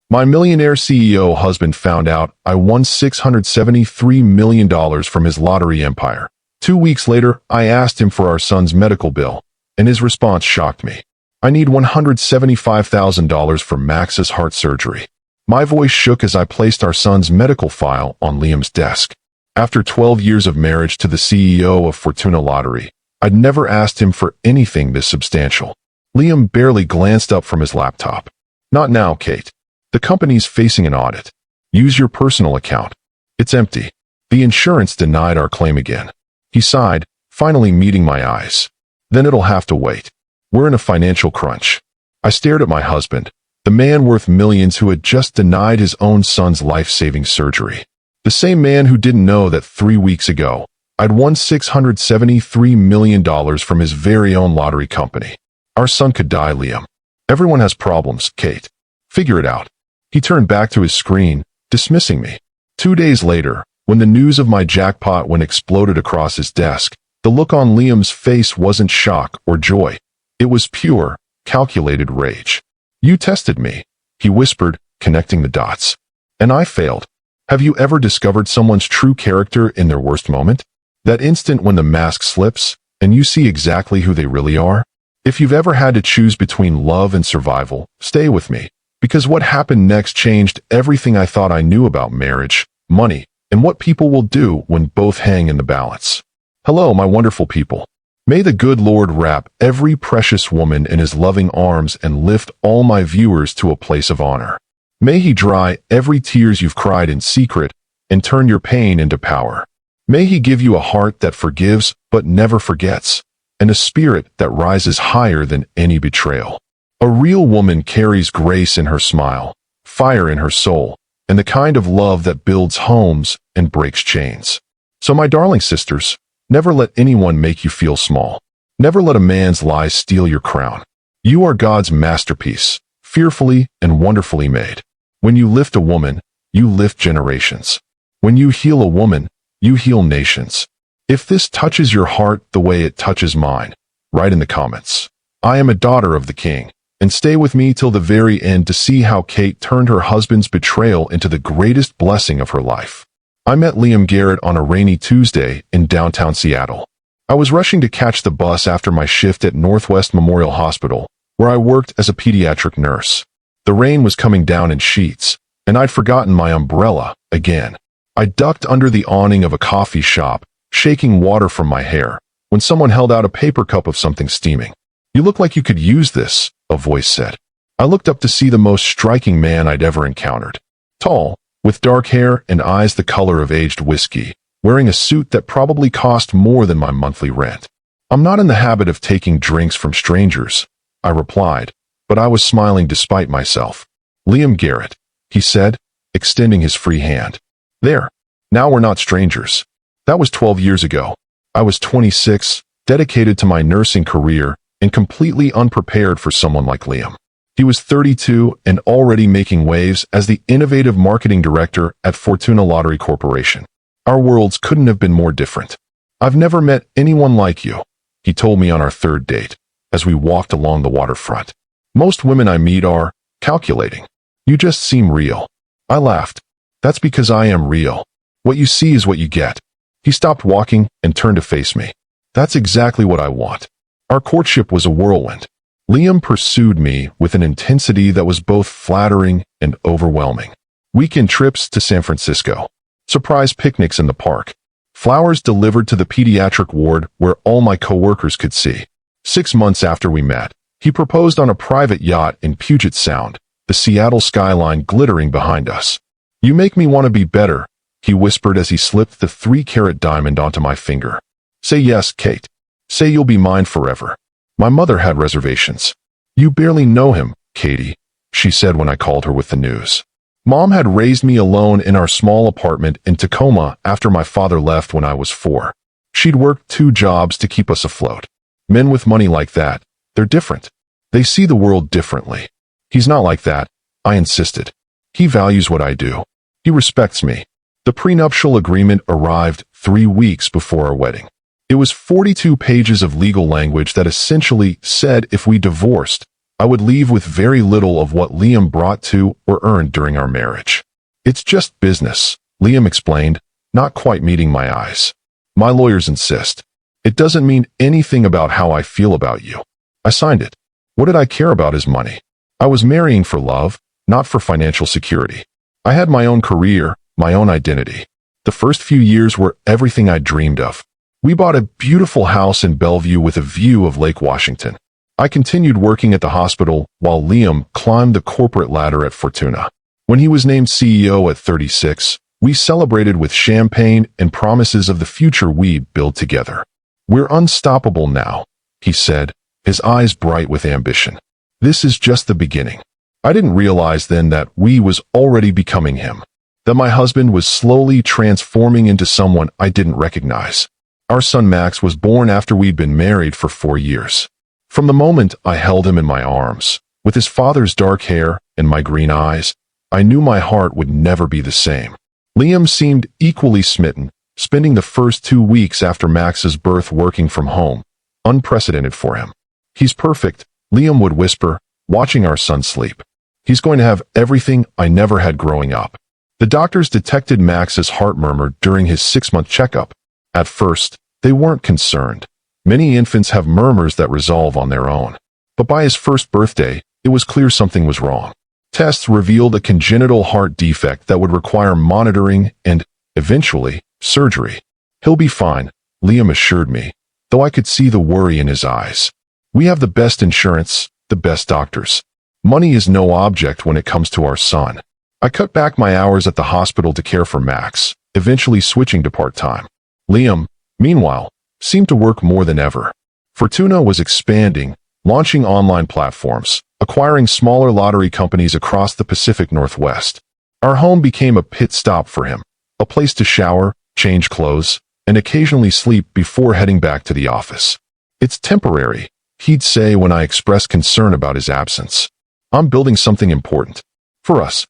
My millionaire CEO husband found out I won $673 million from his lottery empire. 2 weeks later, I asked him for our son's medical bill, and his response shocked me. I need $175,000 for Max's heart surgery. My voice shook as I placed our son's medical file on Liam's desk. After 12 years of marriage to the CEO of Fortuna Lottery, I'd never asked him for anything this substantial. Liam barely glanced up from his laptop. Not now, Kate. The company's facing an audit. Use your personal account. It's empty. The insurance denied our claim again. He sighed, finally meeting my eyes. Then it'll have to wait. We're in a financial crunch. I stared at my husband, the man worth millions who had just denied his own son's life-saving surgery. The same man who didn't know that 3 weeks ago, I'd won $673 million from his very own lottery company. Our son could die, Liam. Everyone has problems, Kate. Figure it out. He turned back to his screen, dismissing me. 2 days later, when the news of my jackpot win exploded across his desk, the look on Liam's face wasn't shock or joy. It was pure, calculated rage. You tested me, he whispered, connecting the dots. And I failed. Have you ever discovered someone's true character in their worst moment? That instant when the mask slips, and you see exactly who they really are? If you've ever had to choose between love and survival, stay with me. Because what happened next changed everything I thought I knew about marriage, money, and what people will do when both hang in the balance. Hello, my wonderful people. May the good Lord wrap every precious woman in his loving arms and lift all my viewers to a place of honor. May he dry every tears you've cried in secret and turn your pain into power. May he give you a heart that forgives but never forgets, and a spirit that rises higher than any betrayal. A real woman carries grace in her smile, fire in her soul, and the kind of love that builds homes and breaks chains. So my darling sisters, never let anyone make you feel small. Never let a man's lies steal your crown. You are God's masterpiece, fearfully and wonderfully made. When you lift a woman, you lift generations. When you heal a woman, you heal nations. If this touches your heart the way it touches mine, write in the comments. I am a daughter of the King, and stay with me till the very end to see how Kate turned her husband's betrayal into the greatest blessing of her life. I met Liam Garrett on a rainy Tuesday in downtown Seattle. I was rushing to catch the bus after my shift at Northwest Memorial Hospital, where I worked as a pediatric nurse. The rain was coming down in sheets, and I'd forgotten my umbrella again. I ducked under the awning of a coffee shop, shaking water from my hair, when someone held out a paper cup of something steaming. You look like you could use this, a voice said. I looked up to see the most striking man I'd ever encountered. Tall, with dark hair and eyes the color of aged whiskey, wearing a suit that probably cost more than my monthly rent. I'm not in the habit of taking drinks from strangers, I replied, but I was smiling despite myself. Liam Garrett, he said, extending his free hand. There. Now we're not strangers. That was 12 years ago. I was 26, dedicated to my nursing career, and completely unprepared for someone like Liam. He was 32 and already making waves as the innovative marketing director at Fortuna Lottery Corporation. Our worlds couldn't have been more different. I've never met anyone like you, he told me on our third date, as we walked along the waterfront. Most women I meet are calculating. You just seem real. I laughed. That's because I am real. What you see is what you get. He stopped walking and turned to face me. That's exactly what I want. Our courtship was a whirlwind. Liam pursued me with an intensity that was both flattering and overwhelming. Weekend trips to San Francisco. Surprise picnics in the park. Flowers delivered to the pediatric ward where all my coworkers could see. 6 months after we met, he proposed on a private yacht in Puget Sound, the Seattle skyline glittering behind us. You make me want to be better, he whispered as he slipped the 3-carat diamond onto my finger. Say yes, Kate. Say you'll be mine forever. My mother had reservations. You barely know him, Katie, she said when I called her with the news. Mom had raised me alone in our small apartment in Tacoma after my father left when I was 4. She'd worked 2 jobs to keep us afloat. Men with money like that, they're different. They see the world differently. He's not like that, I insisted. He values what I do. He respects me. The prenuptial agreement arrived 3 weeks before our wedding. It was 42 pages of legal language that essentially said if we divorced, I would leave with very little of what Liam brought to or earned during our marriage. It's just business, Liam explained, not quite meeting my eyes. My lawyers insist. It doesn't mean anything about how I feel about you. I signed it. What did I care about his money? I was marrying for love, not for financial security. I had my own career, my own identity. The first few years were everything I dreamed of. We bought a beautiful house in Bellevue with a view of Lake Washington. I continued working at the hospital while Liam climbed the corporate ladder at Fortuna. When he was named CEO at 36, we celebrated with champagne and promises of the future we'd build together. We're unstoppable now, he said, his eyes bright with ambition. This is just the beginning. I didn't realize then that we was already becoming him, that my husband was slowly transforming into someone I didn't recognize. Our son Max was born after we'd been married for 4 years. From the moment I held him in my arms, with his father's dark hair and my green eyes, I knew my heart would never be the same. Liam seemed equally smitten, spending the first 2 weeks after Max's birth working from home, unprecedented for him. He's perfect, Liam would whisper, watching our son sleep. He's going to have everything I never had growing up. The doctors detected Max's heart murmur during his 6-month checkup. At first, they weren't concerned. Many infants have murmurs that resolve on their own. But by his first birthday, it was clear something was wrong. Tests revealed a congenital heart defect that would require monitoring and, eventually, surgery. He'll be fine, Liam assured me, though I could see the worry in his eyes. We have the best insurance, the best doctors. Money is no object when it comes to our son. I cut back my hours at the hospital to care for Max, eventually switching to part-time. Liam, meanwhile, seemed to work more than ever. Fortuna was expanding, launching online platforms, acquiring smaller lottery companies across the Pacific Northwest. Our home became a pit stop for him, a place to shower, change clothes, and occasionally sleep before heading back to the office. It's temporary, he'd say when I expressed concern about his absence. I'm building something important. For us.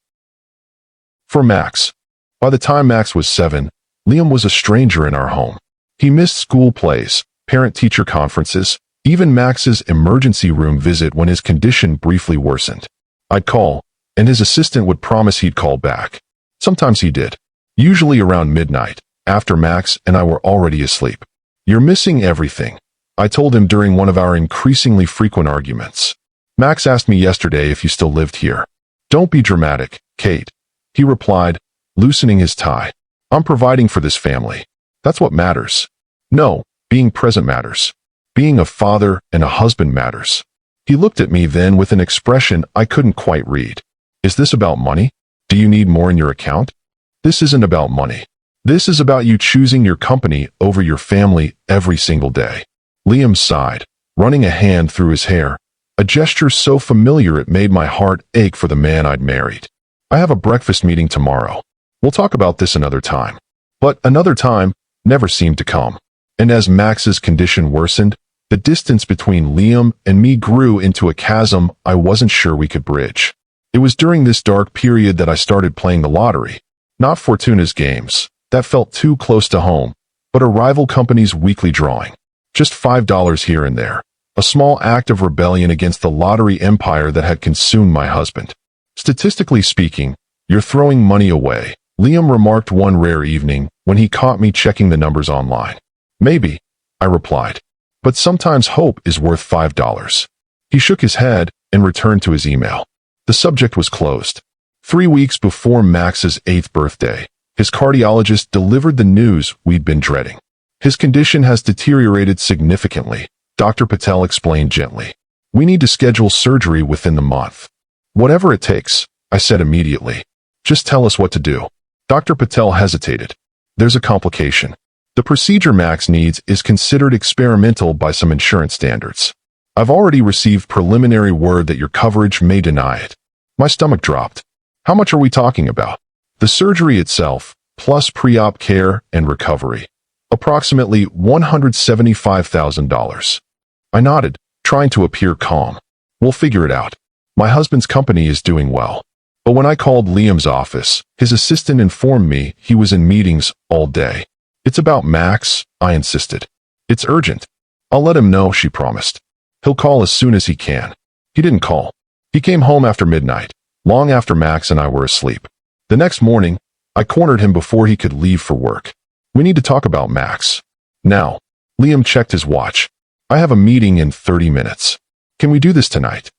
For Max. By the time Max was 7, Liam was a stranger in our home. He missed school plays, parent-teacher conferences, even Max's emergency room visit when his condition briefly worsened. I'd call, and his assistant would promise he'd call back. Sometimes he did. Usually around midnight, after Max and I were already asleep. You're missing everything, I told him during one of our increasingly frequent arguments. Max asked me yesterday if you still lived here. Don't be dramatic, Kate, he replied, loosening his tie. I'm providing for this family. That's what matters. No, being present matters. Being a father and a husband matters. He looked at me then with an expression I couldn't quite read. Is this about money? Do you need more in your account? This isn't about money. This is about you choosing your company over your family every single day. Liam sighed, running a hand through his hair, a gesture so familiar it made my heart ache for the man I'd married. I have a breakfast meeting tomorrow. We'll talk about this another time. But another time never seemed to come. And as Max's condition worsened, the distance between Liam and me grew into a chasm I wasn't sure we could bridge. It was during this dark period that I started playing the lottery. Not Fortuna's games, that felt too close to home, but a rival company's weekly drawing. Just $5 here and there, a small act of rebellion against the lottery empire that had consumed my husband. Statistically speaking, you're throwing money away, Liam remarked one rare evening when he caught me checking the numbers online. Maybe, I replied, but sometimes hope is worth $5. He shook his head and returned to his email. The subject was closed. 3 weeks before Max's 8th birthday, his cardiologist delivered the news we'd been dreading. His condition has deteriorated significantly, Dr. Patel explained gently. We need to schedule surgery within the month. Whatever it takes, I said immediately. Just tell us what to do. Dr. Patel hesitated. There's a complication. The procedure Max needs is considered experimental by some insurance standards. I've already received preliminary word that your coverage may deny it. My stomach dropped. How much are we talking about? The surgery itself, plus pre-op care and recovery. Approximately $175,000. I nodded, trying to appear calm. We'll figure it out. My husband's company is doing well. But when I called Liam's office, his assistant informed me he was in meetings all day. It's about Max, I insisted. It's urgent. I'll let him know, she promised. He'll call as soon as he can. He didn't call. He came home after midnight, long after Max and I were asleep. The next morning, I cornered him before he could leave for work. We need to talk about Max. Now. Liam checked his watch. I have a meeting in 30 minutes. Can we do this tonight?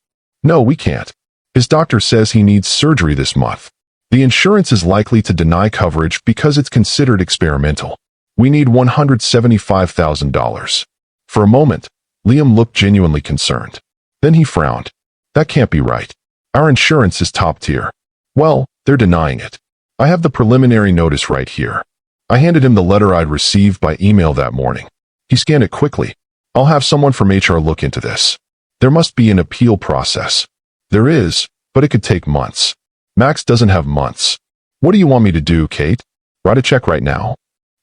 No, we can't. His doctor says he needs surgery this month. The insurance is likely to deny coverage because it's considered experimental. We need $175,000. For a moment, Liam looked genuinely concerned. Then he frowned. That can't be right. Our insurance is top tier. Well, they're denying it. I have the preliminary notice right here. I handed him the letter I'd received by email that morning. He scanned it quickly. I'll have someone from HR look into this. There must be an appeal process. There is, but it could take months. Max doesn't have months. What do you want me to do, Kate? Write a check right now?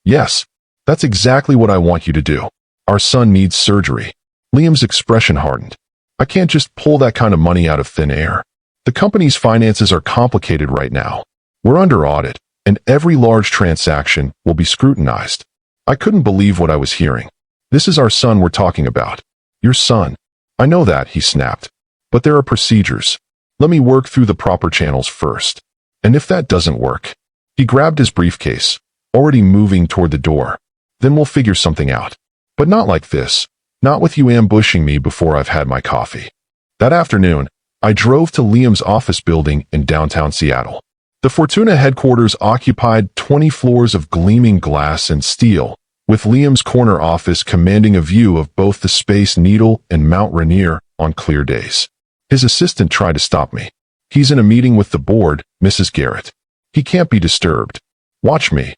Yes, that's exactly what I want you to do. Our son needs surgery. Liam's expression hardened. I can't just pull that kind of money out of thin air. The company's finances are complicated right now. We're under audit, and every large transaction will be scrutinized. I couldn't believe what I was hearing. This is our son we're talking about. Your son. I know that, he snapped. But there are procedures. Let me work through the proper channels first. And if that doesn't work, he grabbed his briefcase, already moving toward the door. Then we'll figure something out. But not like this. Not with you ambushing me before I've had my coffee. That afternoon, I drove to Liam's office building in downtown Seattle. The Fortuna headquarters occupied 20 floors of gleaming glass and steel, with Liam's corner office commanding a view of both the Space Needle and Mount Rainier on clear days. His assistant tried to stop me. He's in a meeting with the board, Mrs. Garrett. He can't be disturbed. Watch me,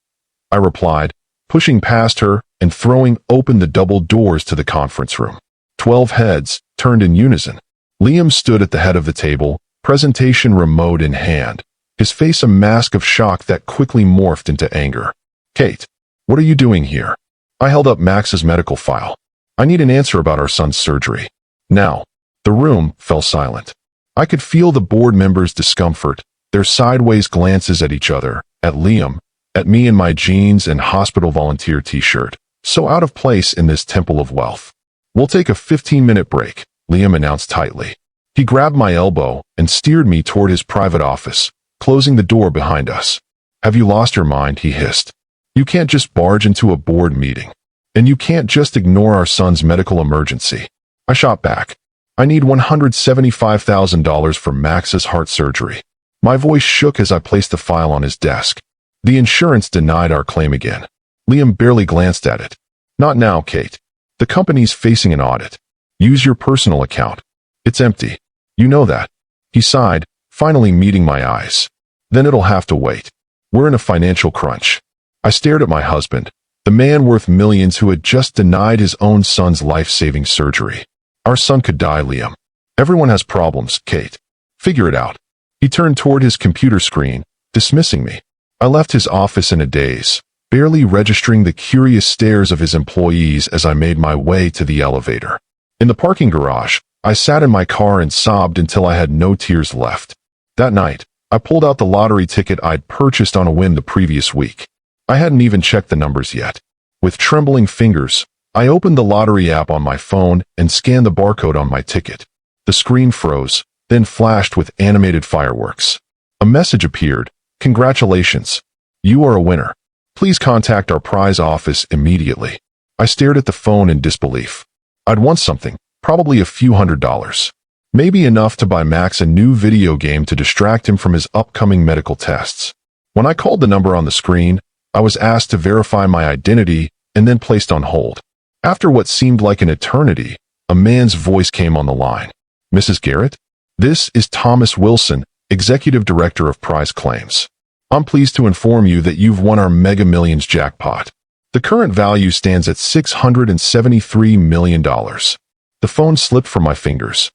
I replied, pushing past her and throwing open the double doors to the conference room. 12 heads turned in unison. Liam stood at the head of the table, presentation remote in hand, his face a mask of shock that quickly morphed into anger. Kate, what are you doing here? I held up Max's medical file. I need an answer about our son's surgery. Now. The room fell silent. I could feel the board members' discomfort, their sideways glances at each other, at Liam, at me in my jeans and hospital volunteer t-shirt, so out of place in this temple of wealth. We'll take a 15-minute break, Liam announced tightly. He grabbed my elbow and steered me toward his private office, closing the door behind us. Have you lost your mind? He hissed. You can't just barge into a board meeting. And you can't just ignore our son's medical emergency. I shot back. I need $175,000 for Max's heart surgery. My voice shook as I placed the file on his desk. The insurance denied our claim again. Liam barely glanced at it. Not now, Kate. The company's facing an audit. Use your personal account. It's empty. You know that. He sighed, finally meeting my eyes. Then it'll have to wait. We're in a financial crunch. I stared at my husband, the man worth millions who had just denied his own son's life-saving surgery. Our son could die, Liam. Everyone has problems, Kate. Figure it out. He turned toward his computer screen, dismissing me. I left his office in a daze, barely registering the curious stares of his employees as I made my way to the elevator. In the parking garage, I sat in my car and sobbed until I had no tears left. That night, I pulled out the lottery ticket I'd purchased on a whim the previous week. I hadn't even checked the numbers yet. With trembling fingers, I opened the lottery app on my phone and scanned the barcode on my ticket. The screen froze, then flashed with animated fireworks. A message appeared. Congratulations. You are a winner. Please contact our prize office immediately. I stared at the phone in disbelief. I'd won something, probably a few $100s. Maybe enough to buy Max a new video game to distract him from his upcoming medical tests. When I called the number on the screen, I was asked to verify my identity and then placed on hold. After what seemed like an eternity, a man's voice came on the line. Mrs. Garrett? This is Thomas Wilson, Executive Director of Prize Claims. I'm pleased to inform you that you've won our Mega Millions jackpot. The current value stands at $673 million. The phone slipped from my fingers.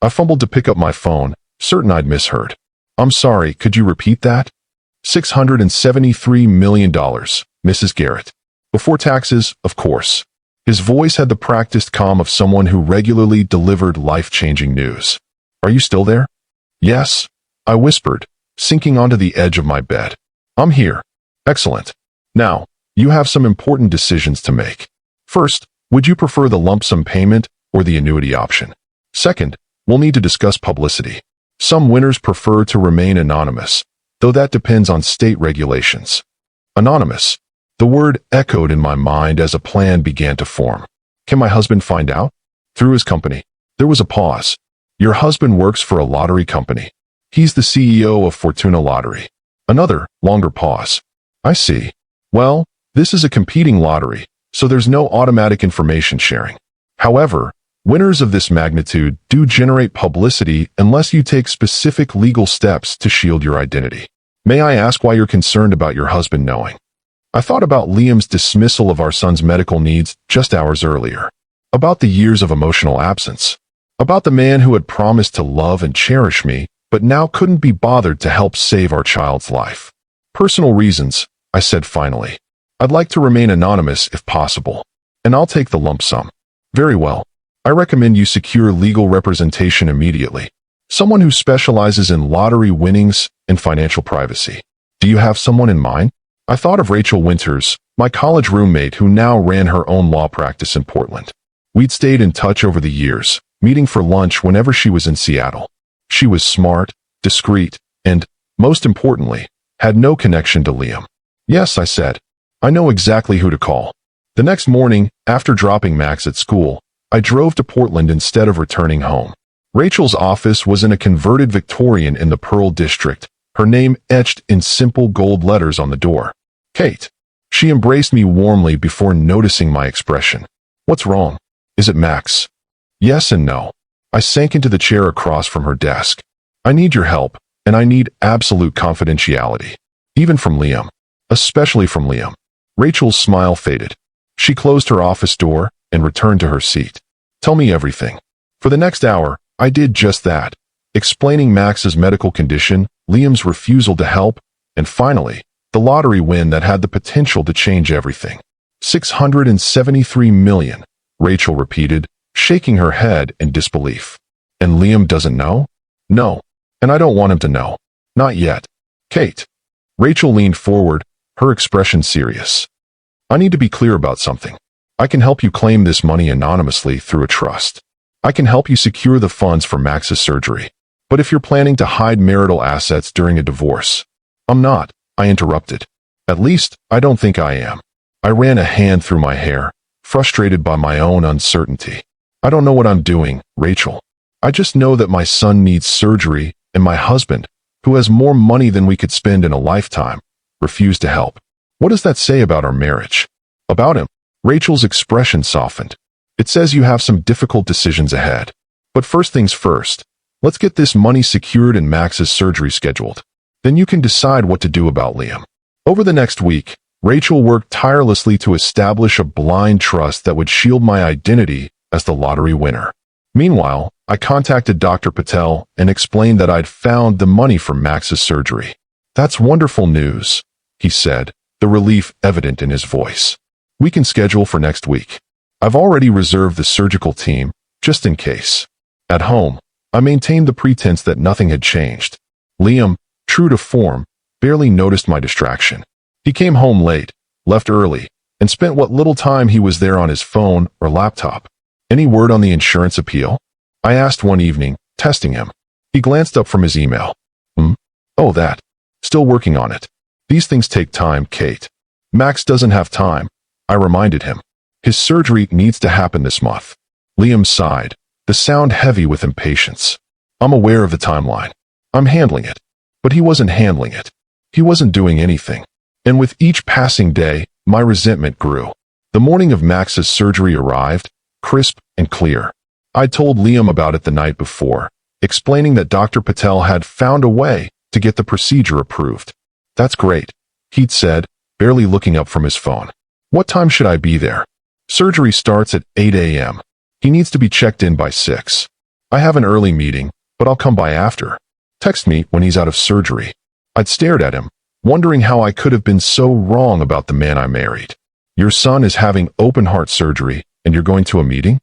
I fumbled to pick up my phone, certain I'd misheard. I'm sorry, could you repeat that? $673 million, Mrs. Garrett. Before taxes, of course. His voice had the practiced calm of someone who regularly delivered life-changing news. Are you still there? Yes, I whispered, sinking onto the edge of my bed. I'm here. Excellent. Now, you have some important decisions to make. First, would you prefer the lump sum payment or the annuity option? Second, we'll need to discuss publicity. Some winners prefer to remain anonymous, though that depends on state regulations. Anonymous. The word echoed in my mind as a plan began to form. Can my husband find out? Through his company. There was a pause. Your husband works for a lottery company. He's the CEO of Fortuna Lottery. Another, longer pause. I see. Well, this is a competing lottery, so there's no automatic information sharing. However, winners of this magnitude do generate publicity unless you take specific legal steps to shield your identity. May I ask why you're concerned about your husband knowing? I thought about Liam's dismissal of our son's medical needs just hours earlier. About the years of emotional absence. About the man who had promised to love and cherish me, but now couldn't be bothered to help save our child's life. Personal reasons, I said finally. I'd like to remain anonymous if possible, and I'll take the lump sum. Very well. I recommend you secure legal representation immediately. Someone who specializes in lottery winnings and financial privacy. Do you have someone in mind? I thought of Rachel Winters, my college roommate who now ran her own law practice in Portland. We'd stayed in touch over the years, meeting for lunch whenever she was in Seattle. She was smart, discreet, and, most importantly, had no connection to Liam. Yes, I said. I know exactly who to call. The next morning, after dropping Max at school, I drove to Portland instead of returning home. Rachel's office was in a converted Victorian in the Pearl District, her name etched in simple gold letters on the door. Kate. She embraced me warmly before noticing my expression. What's wrong? Is it Max? Yes and no. I sank into the chair across from her desk. I need your help, and I need absolute confidentiality. Even from Liam. Especially from Liam. Rachel's smile faded. She closed her office door and returned to her seat. Tell me everything. For the next hour, I did just that, explaining Max's medical condition, Liam's refusal to help, and finally, the lottery win that had the potential to change everything. 673 million, Rachel repeated, shaking her head in disbelief. And Liam doesn't know? No. And I don't want him to know. Not yet. Kate. Rachel leaned forward, her expression serious. I need to be clear about something. I can help you claim this money anonymously through a trust. I can help you secure the funds for Max's surgery. But if you're planning to hide marital assets during a divorce, I'm not, I interrupted. At least, I don't think I am. I ran a hand through my hair, frustrated by my own uncertainty. I don't know what I'm doing, Rachel. I just know that my son needs surgery, and my husband, who has more money than we could spend in a lifetime, refused to help. What does that say about our marriage? About him? Rachel's expression softened. It says you have some difficult decisions ahead. But first things first, let's get this money secured and Max's surgery scheduled. Then you can decide what to do about Liam. Over the next week, Rachel worked tirelessly to establish a blind trust that would shield my identity as the lottery winner. Meanwhile, I contacted Dr. Patel and explained that I'd found the money for Max's surgery. That's wonderful news, he said, the relief evident in his voice. We can schedule for next week. I've already reserved the surgical team, just in case. At home, I maintained the pretense that nothing had changed. Liam, true to form, barely noticed my distraction. He came home late, left early, and spent what little time he was there on his phone or laptop. Any word on the insurance appeal? I asked one evening, testing him. He glanced up from his email. Oh, that. Still working on it. These things take time, Kate. Max doesn't have time, I reminded him. His surgery needs to happen this month. Liam sighed, the sound heavy with impatience. I'm aware of the timeline. I'm handling it. But he wasn't handling it. He wasn't doing anything. And with each passing day, my resentment grew. The morning of Max's surgery arrived, crisp and clear. I told Liam about it the night before, explaining that Dr. Patel had found a way to get the procedure approved. That's great, he'd said, barely looking up from his phone. What time should I be there? Surgery starts at 8 a.m. He needs to be checked in by 6. I have an early meeting, but I'll come by after. Text me when he's out of surgery. I'd stared at him, wondering how I could have been so wrong about the man I married. Your son is having open-heart surgery, and you're going to a meeting?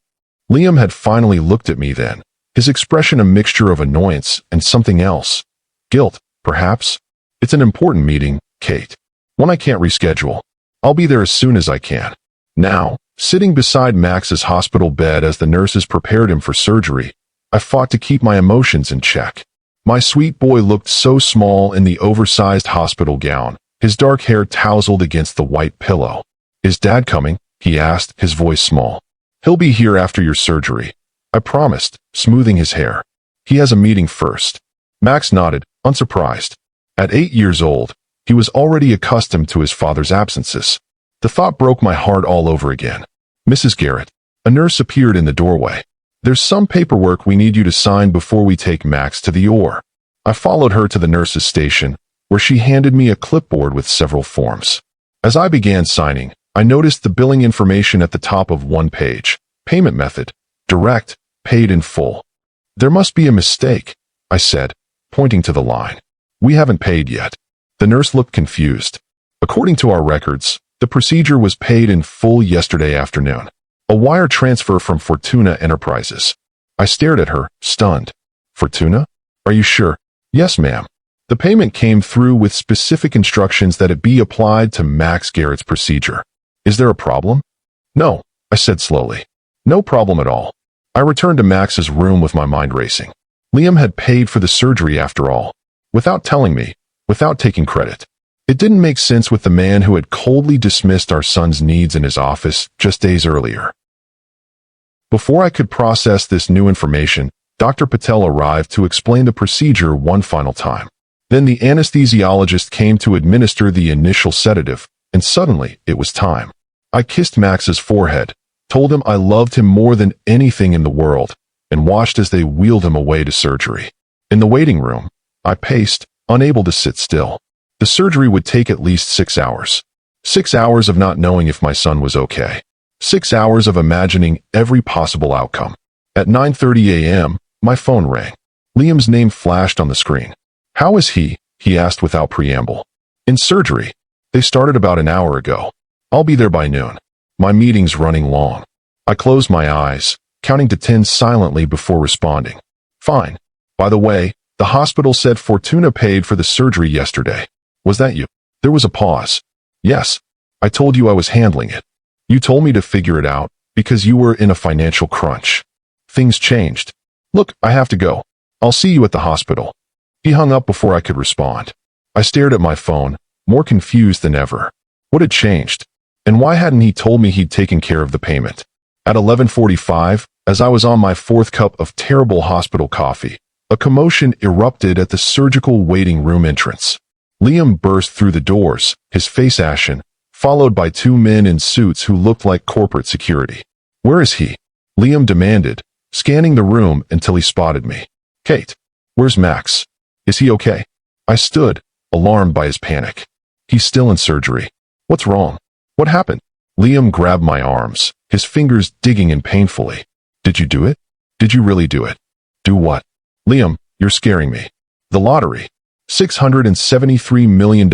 Liam had finally looked at me then, his expression a mixture of annoyance and something else. Guilt, perhaps? It's an important meeting, Kate. One I can't reschedule. I'll be there as soon as I can. Now, sitting beside Max's hospital bed as the nurses prepared him for surgery, I fought to keep my emotions in check. My sweet boy looked so small in the oversized hospital gown, his dark hair tousled against the white pillow. "Is Dad coming?" he asked, his voice small. "He'll be here after your surgery," I promised, smoothing his hair. "He has a meeting first." Max nodded, unsurprised. At 8 years old, he was already accustomed to his father's absences. The thought broke my heart all over again. "Mrs. Garrett." A nurse appeared in the doorway. "There's some paperwork we need you to sign before we take Max to the OR." I followed her to the nurse's station, where she handed me a clipboard with several forms. As I began signing, I noticed the billing information at the top of one page. Payment method: direct, paid in full. "There must be a mistake," I said, pointing to the line. "We haven't paid yet." The nurse looked confused. "According to our records, the procedure was paid in full yesterday afternoon. A wire transfer from Fortuna Enterprises." I stared at her, stunned. "Fortuna? Are you sure?" "Yes, ma'am. The payment came through with specific instructions that it be applied to Max Garrett's procedure." "Is there a problem?" "No," I said slowly. "No problem at all." I returned to Max's room with my mind racing. Liam had paid for the surgery after all, without telling me, without taking credit. It didn't make sense with the man who had coldly dismissed our son's needs in his office just days earlier. Before I could process this new information, Dr. Patel arrived to explain the procedure one final time. Then the anesthesiologist came to administer the initial sedative, and suddenly it was time. I kissed Max's forehead, told him I loved him more than anything in the world, and watched as they wheeled him away to surgery. In the waiting room, I paced, unable to sit still. The surgery would take at least 6 hours. 6 hours of not knowing if my son was okay. 6 hours of imagining every possible outcome. At 9:30 a.m., my phone rang. Liam's name flashed on the screen. "How is he?" he asked without preamble. "In surgery. They started about an hour ago. I'll be there by noon." My meeting's running long. I closed my eyes, counting to 10 silently before responding. "Fine. By the way, the hospital said Fortuna paid for the surgery yesterday. Was that you?" There was a pause. "Yes. I told you I was handling it. You told me to figure it out because you were in a financial crunch. Things changed. Look, I have to go. I'll see you at the hospital." He hung up before I could respond. I stared at my phone, more confused than ever. What had changed? And why hadn't he told me he'd taken care of the payment? At 11:45, as I was on my 4th cup of terrible hospital coffee, a commotion erupted at the surgical waiting room entrance. Liam burst through the doors, his face ashen, followed by 2 men in suits who looked like corporate security. "Where is he?" Liam demanded, scanning the room until he spotted me. "Kate, where's Max? Is he okay?" I stood, alarmed by his panic. "He's still in surgery." "What's wrong? What happened?" Liam grabbed my arms, his fingers digging in painfully. "Did you do it? Did you really do it?" "Do what?" "Liam, you're scaring me." "The lottery. $673 million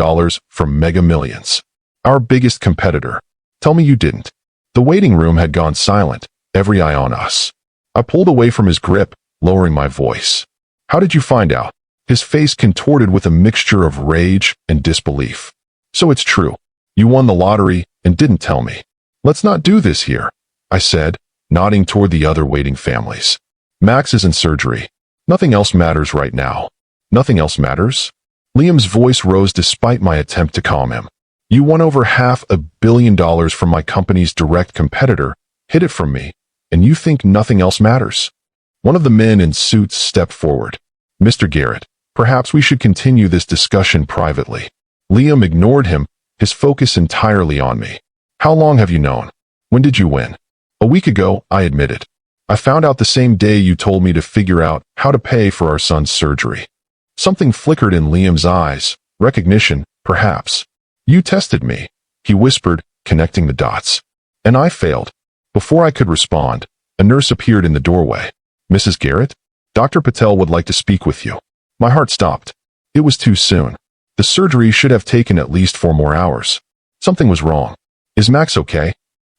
from Mega Millions. Our biggest competitor. Tell me you didn't." The waiting room had gone silent, every eye on us. I pulled away from his grip, lowering my voice. "How did you find out?" His face contorted with a mixture of rage and disbelief. "So it's true. You won the lottery and didn't tell me." "Let's not do this here," I said, nodding toward the other waiting families. "Max is in surgery. Nothing else matters right now." "Nothing else matters?" Liam's voice rose despite my attempt to calm him. "You won over $500 million from my company's direct competitor, hid it from me, and you think nothing else matters?" One of the men in suits stepped forward. "Mr. Garrett, perhaps we should continue this discussion privately." Liam ignored him, his focus entirely on me. "How long have you known? When did you win?" "A week ago," I admitted. "I found out the same day you told me to figure out how to pay for our son's surgery." Something flickered in Liam's eyes, recognition, perhaps. "You tested me," he whispered, connecting the dots. "And I failed." Before I could respond, a nurse appeared in the doorway. "Mrs. Garrett? Dr. Patel would like to speak with you." My heart stopped. It was too soon. The surgery should have taken at least 4 more hours. Something was wrong. "Is Max okay?"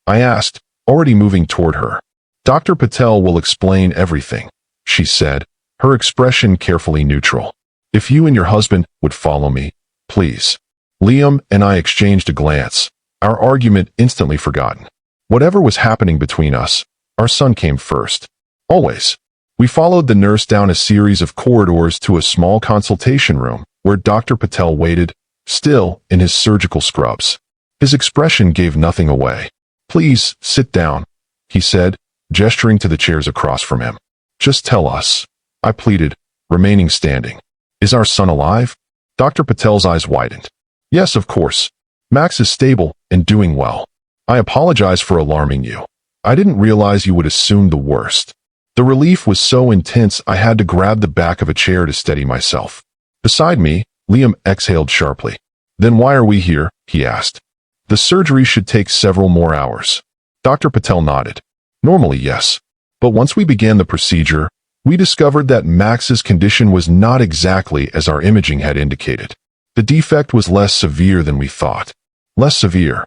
I asked, already moving toward her. "Dr. Patel will explain everything," she said, her expression carefully neutral. "If you and your husband would follow me, please." Liam and I exchanged a glance, our argument instantly forgotten. Whatever was happening between us, our son came first. Always. We followed the nurse down a series of corridors to a small consultation room where Dr. Patel waited, still in his surgical scrubs. His expression gave nothing away. "Please, sit down," he said, gesturing to the chairs across from him. "Just tell us," I pleaded, remaining standing. "Is our son alive?" Dr. Patel's eyes widened. "Yes, of course. Max is stable and doing well. I apologize for alarming you. I didn't realize you would assume the worst." The relief was so intense I had to grab the back of a chair to steady myself. Beside me, Liam exhaled sharply. "Then why are we here?" he asked. "The surgery should take several more hours." Dr. Patel nodded. "Normally, yes. But once we began the procedure, we discovered that Max's condition was not exactly as our imaging had indicated. The defect was less severe than we thought." "Less severe?"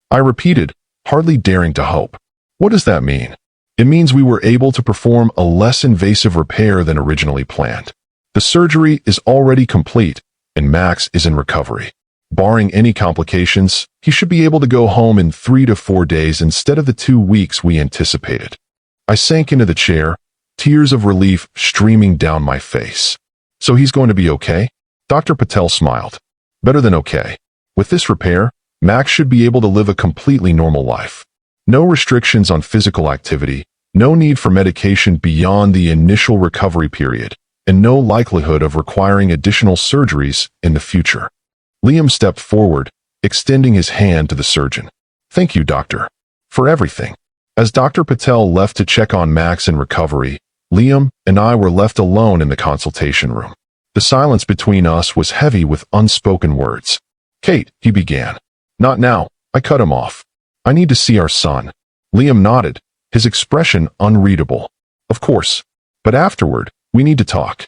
I repeated, hardly daring to hope. "What does that mean?" "It means we were able to perform a less invasive repair than originally planned. The surgery is already complete, and Max is in recovery. Barring any complications, he should be able to go home in 3 to 4 days instead of the 2 weeks we anticipated." I sank into the chair, tears of relief streaming down my face. "So he's going to be okay?" Dr. Patel smiled. "Better than okay. With this repair, Max should be able to live a completely normal life. No restrictions on physical activity, no need for medication beyond the initial recovery period, and no likelihood of requiring additional surgeries in the future." Liam stepped forward, extending his hand to the surgeon. "Thank you, doctor, for everything." As Dr. Patel left to check on Max in recovery, Liam and I were left alone in the consultation room. The silence between us was heavy with unspoken words. "Kate," he began. "Not now," I cut him off. "I need to see our son." Liam nodded, his expression unreadable. "Of course. But afterward, we need to talk."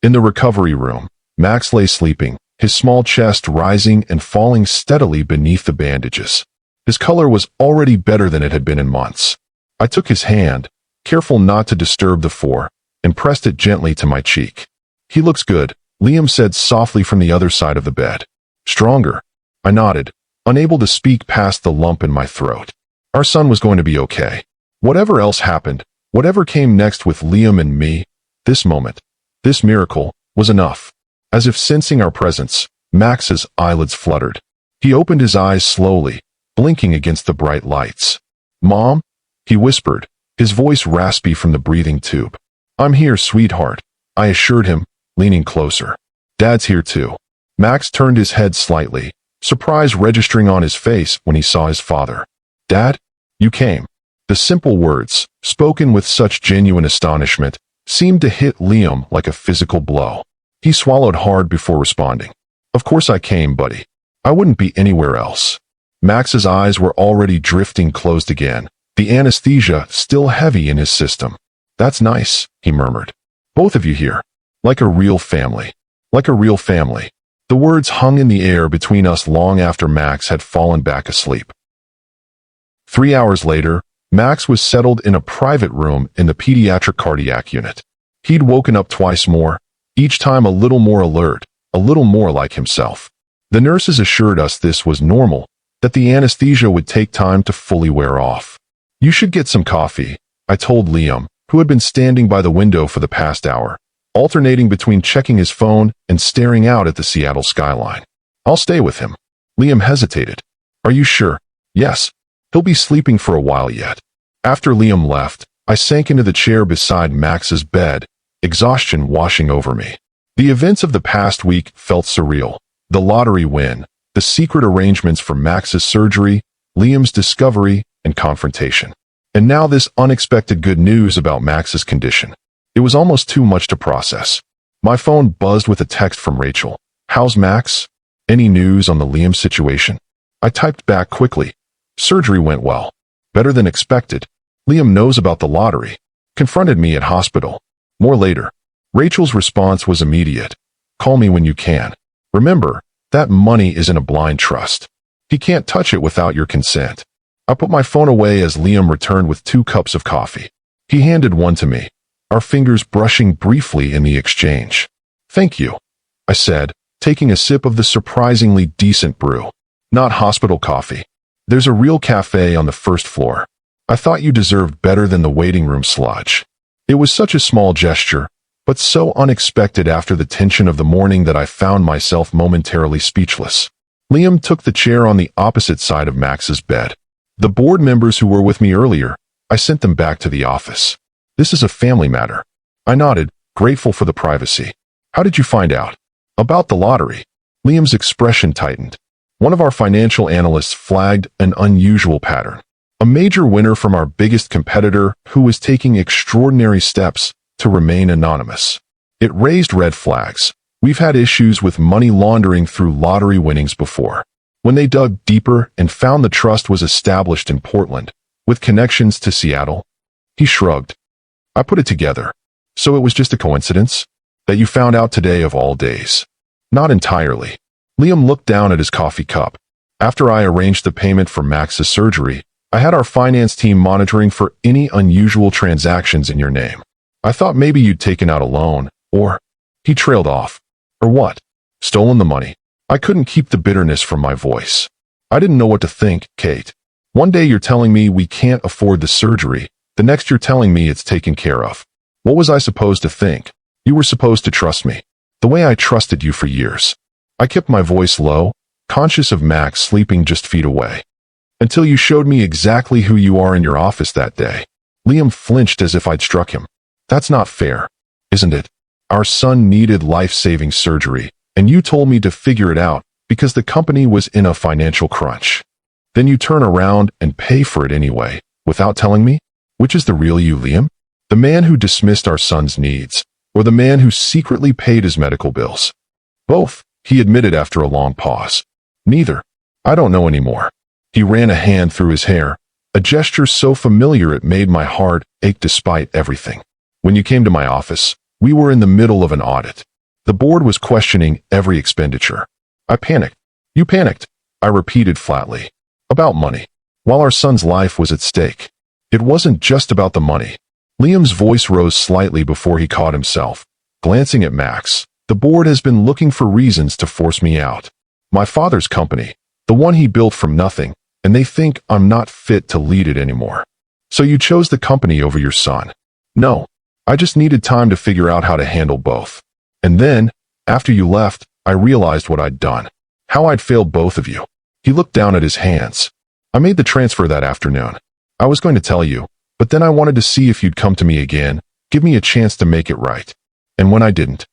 In the recovery room, Max lay sleeping, his small chest rising and falling steadily beneath the bandages. His color was already better than it had been in months. I took his hand, careful not to disturb the four, and pressed it gently to my cheek. "He looks good," Liam said softly from the other side of the bed. "Stronger." I nodded, unable to speak past the lump in my throat. Our son was going to be okay. Whatever else happened, whatever came next with Liam and me, this moment, this miracle, was enough. As if sensing our presence, Max's eyelids fluttered. He opened his eyes slowly, blinking against the bright lights. "Mom?" he whispered, his voice raspy from the breathing tube. "I'm here, sweetheart," I assured him, leaning closer. "Dad's here too." Max turned his head slightly, surprise registering on his face when he saw his father. "Dad? You came." The simple words, spoken with such genuine astonishment, seemed to hit Liam like a physical blow. He swallowed hard before responding. "Of course I came, buddy. I wouldn't be anywhere else." Max's eyes were already drifting closed again, the anesthesia still heavy in his system. "That's nice," he murmured. "Both of you here. Like a real family. Like a real family." The words hung in the air between us long after Max had fallen back asleep. 3 hours later, Max was settled in a private room in the pediatric cardiac unit. He'd woken up twice more, each time a little more alert, a little more like himself. The nurses assured us this was normal, that the anesthesia would take time to fully wear off. "You should get some coffee," I told Liam, who had been standing by the window for the past hour, alternating between checking his phone and staring out at the Seattle skyline. "I'll stay with him." Liam hesitated. "Are you sure?" "Yes. He'll be sleeping for a while yet." After Liam left, I sank into the chair beside Max's bed, exhaustion washing over me. The events of the past week felt surreal. The lottery win, the secret arrangements for Max's surgery, Liam's discovery and confrontation. And now this unexpected good news about Max's condition. It was almost too much to process. My phone buzzed with a text from Rachel. "How's Max? Any news on the Liam situation?" I typed back quickly. "Surgery went well. Better than expected. Liam knows about the lottery. Confronted me at hospital. More later." Rachel's response was immediate. "Call me when you can. Remember, that money is in a blind trust. He can't touch it without your consent." I put my phone away as Liam returned with 2 cups of coffee. He handed one to me, our fingers brushing briefly in the exchange. "Thank you," I said, taking a sip of the surprisingly decent brew. "Not hospital coffee. There's a real cafe on the first floor. I thought you deserved better than the waiting room sludge." It was such a small gesture, but so unexpected after the tension of the morning that I found myself momentarily speechless. Liam took the chair on the opposite side of Max's bed. The board members who were with me earlier, I sent them back to the office. This is a family matter. I nodded, grateful for the privacy. How did you find out? About the lottery. Liam's expression tightened. One of our financial analysts flagged an unusual pattern. A major winner from our biggest competitor who was taking extraordinary steps to remain anonymous. It raised red flags. We've had issues with money laundering through lottery winnings before. When they dug deeper and found the trust was established in Portland, with connections to Seattle, he shrugged. I put it together. So it was just a coincidence? That you found out today of all days? Not entirely. Liam looked down at his coffee cup. After I arranged the payment for Max's surgery, I had our finance team monitoring for any unusual transactions in your name. I thought maybe you'd taken out a loan, or... He trailed off. Or what? Stolen the money. I couldn't keep the bitterness from my voice. I didn't know what to think, Kate. One day you're telling me we can't afford the surgery, the next you're telling me it's taken care of. What was I supposed to think? You were supposed to trust me, the way I trusted you for years. I kept my voice low, conscious of Max sleeping just feet away. Until you showed me exactly who you are in your office that day. Liam flinched as if I'd struck him. That's not fair, isn't it? Our son needed life-saving surgery, and you told me to figure it out because the company was in a financial crunch. Then you turn around and pay for it anyway, without telling me? Which is the real you, Liam? The man who dismissed our son's needs, or the man who secretly paid his medical bills? Both, he admitted after a long pause. Neither. I don't know anymore. He ran a hand through his hair, a gesture so familiar it made my heart ache despite everything. When you came to my office, we were in the middle of an audit. The board was questioning every expenditure. I panicked. You panicked, I repeated flatly. About money. While our son's life was at stake. It wasn't just about the money. Liam's voice rose slightly before he caught himself. Glancing at Max, the board has been looking for reasons to force me out. My father's company, the one he built from nothing, and they think I'm not fit to lead it anymore. So you chose the company over your son. No. I just needed time to figure out how to handle both. And then, after you left, I realized what I'd done. How I'd failed both of you. He looked down at his hands. I made the transfer that afternoon. I was going to tell you, but then I wanted to see if you'd come to me again, give me a chance to make it right. And when I didn't,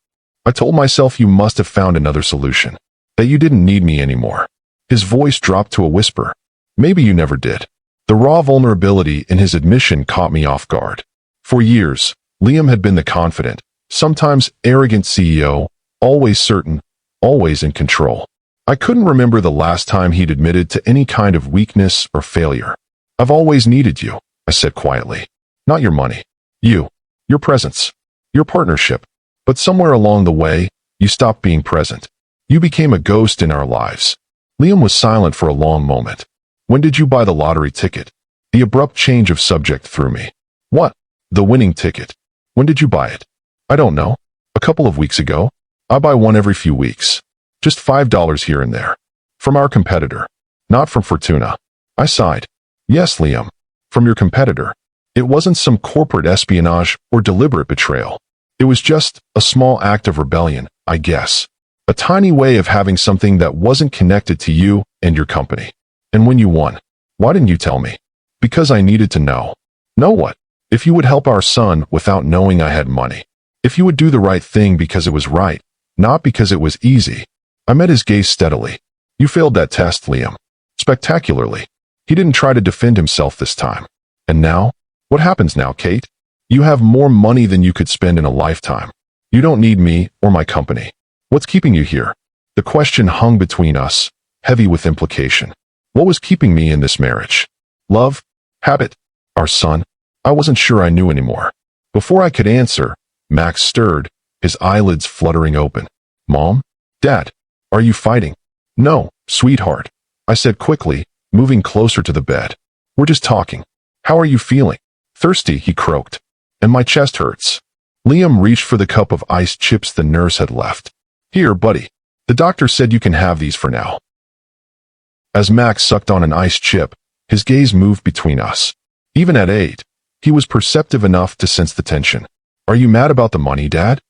I told myself you must have found another solution. That you didn't need me anymore. His voice dropped to a whisper. Maybe you never did. The raw vulnerability in his admission caught me off guard. For years, Liam had been the confident, sometimes arrogant CEO, always certain, always in control. I couldn't remember the last time he'd admitted to any kind of weakness or failure. I've always needed you, I said quietly. Not your money. You. Your presence. Your partnership. But somewhere along the way, you stopped being present. You became a ghost in our lives. Liam was silent for a long moment. When did you buy the lottery ticket? The abrupt change of subject threw me. What? The winning ticket. When did you buy it? I don't know. A couple of weeks ago. I buy one every few weeks. Just $5 here and there. From our competitor. Not from Fortuna. I sighed. Yes, Liam. From your competitor. It wasn't some corporate espionage or deliberate betrayal. It was just a small act of rebellion, I guess. A tiny way of having something that wasn't connected to you and your company. And when you won, why didn't you tell me? Because I needed to know. Know what? If you would help our son without knowing I had money. If you would do the right thing because it was right, not because it was easy. I met his gaze steadily. You failed that test, Liam. Spectacularly. He didn't try to defend himself this time. And now? What happens now, Kate? You have more money than you could spend in a lifetime. You don't need me or my company. What's keeping you here? The question hung between us, heavy with implication. What was keeping me in this marriage? Love? Habit? Our son? I wasn't sure I knew anymore. Before I could answer, Max stirred, his eyelids fluttering open. Mom? Dad? Are you fighting? No, sweetheart, I said quickly, moving closer to the bed. We're just talking. How are you feeling? Thirsty, he croaked. And my chest hurts. Liam reached for the cup of iced chips the nurse had left. Here, buddy. The doctor said you can have these for now. As Max sucked on an iced chip, his gaze moved between us. Even at 8, He was perceptive enough to sense the tension. Are you mad about the money, Dad?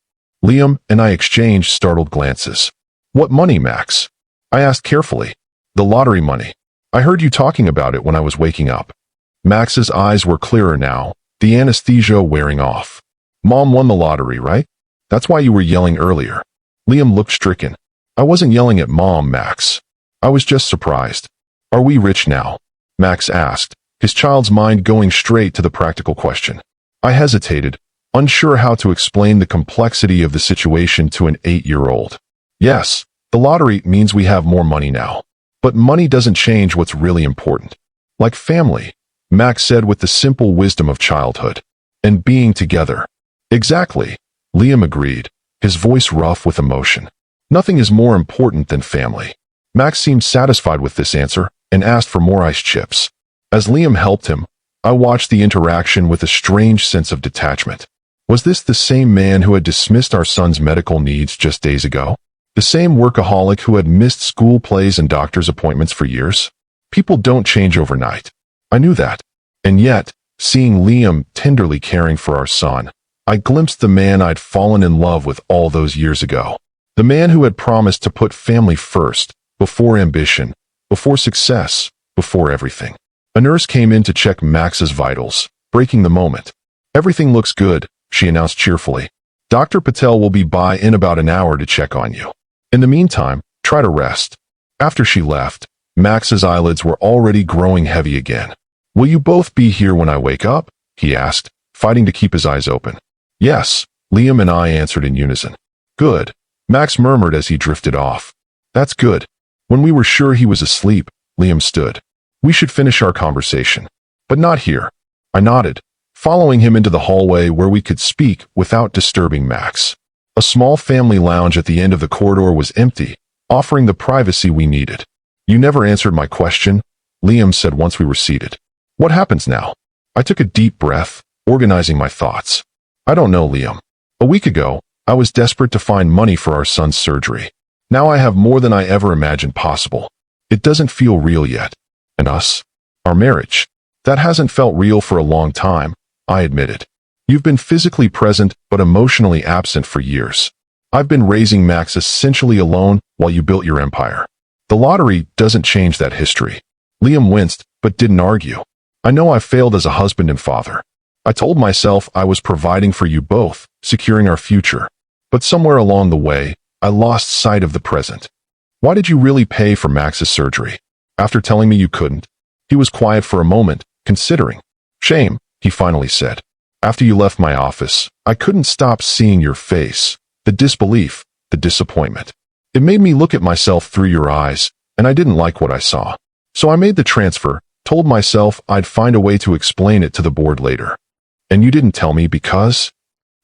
Liam and I exchanged startled glances. What money, Max? I asked carefully. The lottery money. I heard you talking about it when I was waking up. Max's eyes were clearer now, the anesthesia wearing off. Mom won the lottery, right? That's why you were yelling earlier. Liam looked stricken. I wasn't yelling at Mom, Max. I was just surprised. Are we rich now? Max asked, his child's mind going straight to the practical question. I hesitated, unsure how to explain the complexity of the situation to an 8-year-old. Yes, the lottery means we have more money now. But money doesn't change what's really important. Like family, Max said with the simple wisdom of childhood. And being together. Exactly, Liam agreed, his voice rough with emotion. Nothing is more important than family. Max seemed satisfied with this answer and asked for more ice chips. As Liam helped him, I watched the interaction with a strange sense of detachment. Was this the same man who had dismissed our son's medical needs just days ago? The same workaholic who had missed school plays and doctor's appointments for years? People don't change overnight. I knew that. And yet, seeing Liam tenderly caring for our son, I glimpsed the man I'd fallen in love with all those years ago. The man who had promised to put family first, before ambition, before success, before everything. A nurse came in to check Max's vitals, breaking the moment. Everything looks good, she announced cheerfully. Dr. Patel will be by in about an hour to check on you. In the meantime, try to rest. After she left, Max's eyelids were already growing heavy again. Will you both be here when I wake up? He asked, fighting to keep his eyes open. Yes, Liam and I answered in unison. Good, Max murmured as he drifted off. That's good. When we were sure he was asleep, Liam stood. We should finish our conversation. But not here. I nodded, following him into the hallway where we could speak without disturbing Max. A small family lounge at the end of the corridor was empty, offering the privacy we needed. You never answered my question, Liam said once we were seated. What happens now? I took a deep breath, organizing my thoughts. I don't know, Liam. A week ago, I was desperate to find money for our son's surgery. Now I have more than I ever imagined possible. It doesn't feel real yet. And us? Our marriage? That hasn't felt real for a long time, I admitted. You've been physically present but emotionally absent for years. I've been raising Max essentially alone while you built your empire. The lottery doesn't change that history. Liam winced, but didn't argue. I know I failed as a husband and father. I told myself I was providing for you both, securing our future. But somewhere along the way, I lost sight of the present. Why did you really pay for Max's surgery? After telling me you couldn't? He was quiet for a moment, considering. Shame, he finally said. After you left my office, I couldn't stop seeing your face, the disbelief, the disappointment. It made me look at myself through your eyes, and I didn't like what I saw. So I made the transfer, told myself I'd find a way to explain it to the board later. And you didn't tell me because?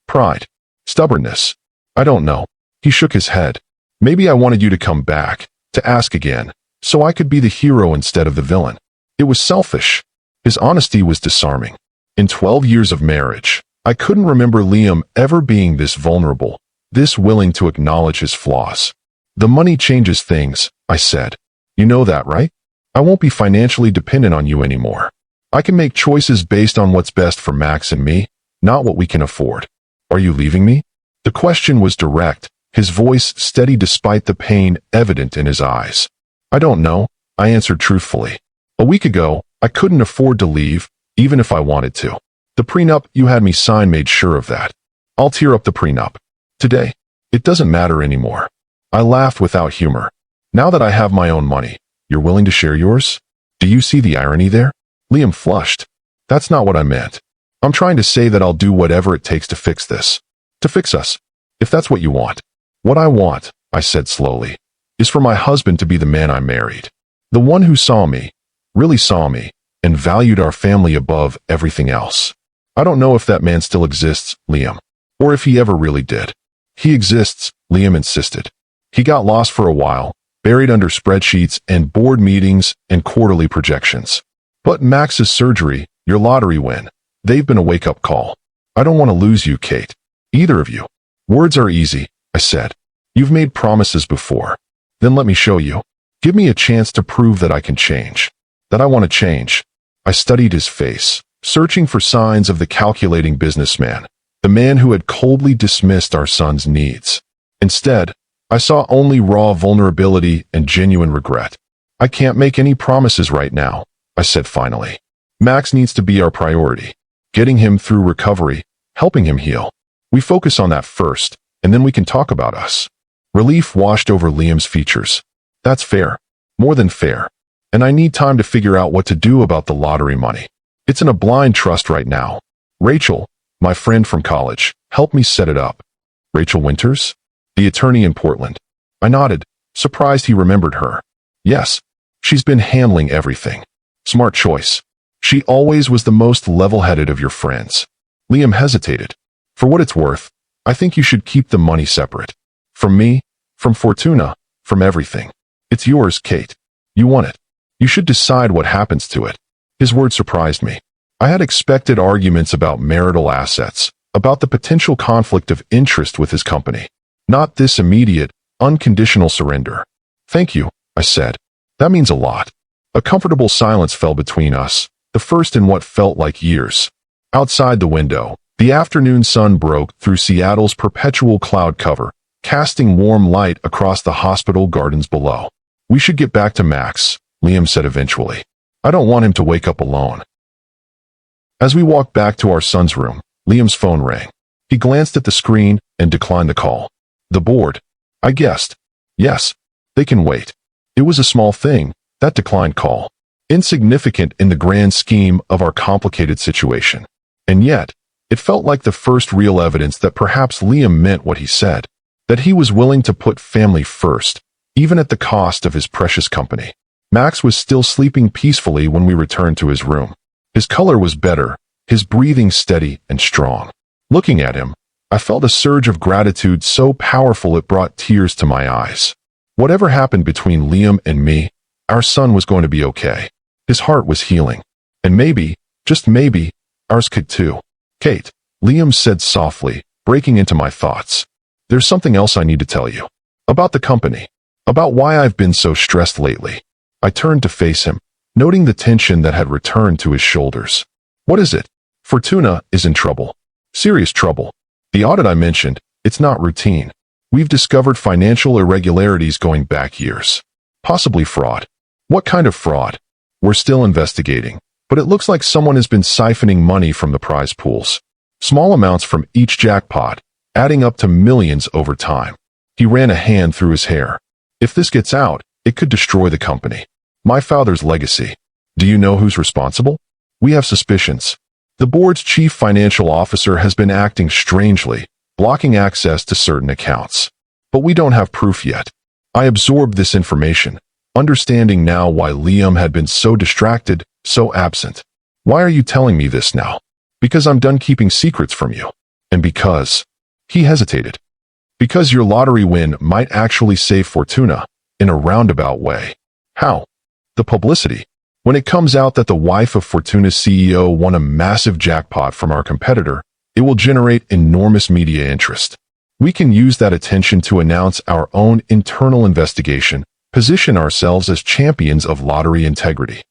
Pride. Stubbornness. I don't know. He shook his head. Maybe I wanted you to come back, to ask again, so I could be the hero instead of the villain. It was selfish. His honesty was disarming. In 12 years of marriage, I couldn't remember Liam ever being this vulnerable, this willing to acknowledge his flaws. The money changes things, I said. You know that, right? I won't be financially dependent on you anymore. I can make choices based on what's best for Max and me, not what we can afford. Are you leaving me? The question was direct, his voice steady despite the pain evident in his eyes. I don't know, I answered truthfully. A week ago, I couldn't afford to leave, even if I wanted to. The prenup you had me sign made sure of that. I'll tear up the prenup. Today, it doesn't matter anymore. I laughed without humor. Now that I have my own money, you're willing to share yours? Do you see the irony there? Liam flushed. That's not what I meant. I'm trying to say that I'll do whatever it takes to fix this. To fix us. If that's what you want. What I want, I said slowly, is for my husband to be the man I married. The one who saw me, really saw me, and valued our family above everything else. I don't know if that man still exists, Liam, or if he ever really did. He exists, Liam insisted. He got lost for a while, buried under spreadsheets and board meetings and quarterly projections. But Max's surgery, your lottery win, they've been a wake-up call. I don't want to lose you, Kate. Either of you. Words are easy, I said. You've made promises before. Then let me show you. Give me a chance to prove that I can change. That I want to change. I studied his face, searching for signs of the calculating businessman, the man who had coldly dismissed our son's needs. Instead, I saw only raw vulnerability and genuine regret. "I can't make any promises right now," I said finally. "Max needs to be our priority. Getting him through recovery, helping him heal. We focus on that first, and then we can talk about us." Relief washed over Liam's features. "That's fair. More than fair. And I need time to figure out what to do about the lottery money. It's in a blind trust right now. Rachel, my friend from college, helped me set it up." "Rachel Winters? The attorney in Portland?" I nodded, surprised he remembered her. "Yes. She's been handling everything. Smart choice. She always was the most level-headed of your friends." Liam hesitated. "For what it's worth, I think you should keep the money separate. From me, from Fortuna, from everything. It's yours, Kate. You want it. You should decide what happens to it." His words surprised me. I had expected arguments about marital assets, about the potential conflict of interest with his company. Not this immediate, unconditional surrender. "Thank you," I said. "That means a lot." A comfortable silence fell between us, the first in what felt like years. Outside the window, the afternoon sun broke through Seattle's perpetual cloud cover, casting warm light across the hospital gardens below. "We should get back to Max," Liam said eventually. "I don't want him to wake up alone." As we walked back to our son's room, Liam's phone rang. He glanced at the screen and declined the call. "The board," I guessed. "Yes, they can wait." It was a small thing, that declined call. Insignificant in the grand scheme of our complicated situation. And yet, it felt like the first real evidence that perhaps Liam meant what he said. That he was willing to put family first, even at the cost of his precious company. Max was still sleeping peacefully when we returned to his room. His color was better, his breathing steady and strong. Looking at him, I felt a surge of gratitude so powerful it brought tears to my eyes. Whatever happened between Liam and me, our son was going to be okay. His heart was healing. And maybe, just maybe, ours could too. "Kate," Liam said softly, breaking into my thoughts. "There's something else I need to tell you. About the company. About why I've been so stressed lately." I turned to face him, noting the tension that had returned to his shoulders. "What is it?" "Fortuna is in trouble. Serious trouble. The audit I mentioned, it's not routine. We've discovered financial irregularities going back years. Possibly fraud." "What kind of fraud?" "We're still investigating, but it looks like someone has been siphoning money from the prize pools. Small amounts from each jackpot, adding up to millions over time." He ran a hand through his hair. "If this gets out, it could destroy the company. My father's legacy. Do you know who's responsible?" "We have suspicions. The board's chief financial officer has been acting strangely, blocking access to certain accounts. But we don't have proof yet." I absorbed this information, understanding now why Liam had been so distracted, so absent. "Why are you telling me this now?" "Because I'm done keeping secrets from you. And because..." He hesitated. "Because your lottery win might actually save Fortuna, in a roundabout way." "How?" "The publicity. When it comes out that the wife of Fortuna's CEO won a massive jackpot from our competitor, it will generate enormous media interest. We can use that attention to announce our own internal investigation, position ourselves as champions of lottery integrity."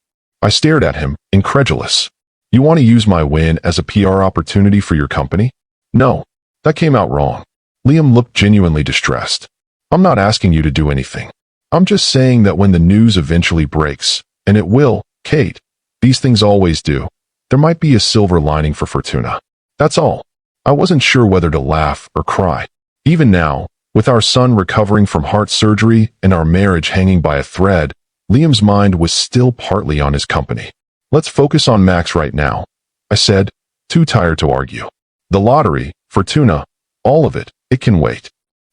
I stared at him, incredulous. "You want to use my win as a PR opportunity for your company?" "No. That came out wrong." Liam looked genuinely distressed. "I'm not asking you to do anything. I'm just saying that when the news eventually breaks, and it will, Kate, these things always do, there might be a silver lining for Fortuna. That's all." I wasn't sure whether to laugh or cry. Even now, with our son recovering from heart surgery and our marriage hanging by a thread, Liam's mind was still partly on his company. "Let's focus on Max right now," I said, too tired to argue. "The lottery, Fortuna, all of it, it can wait."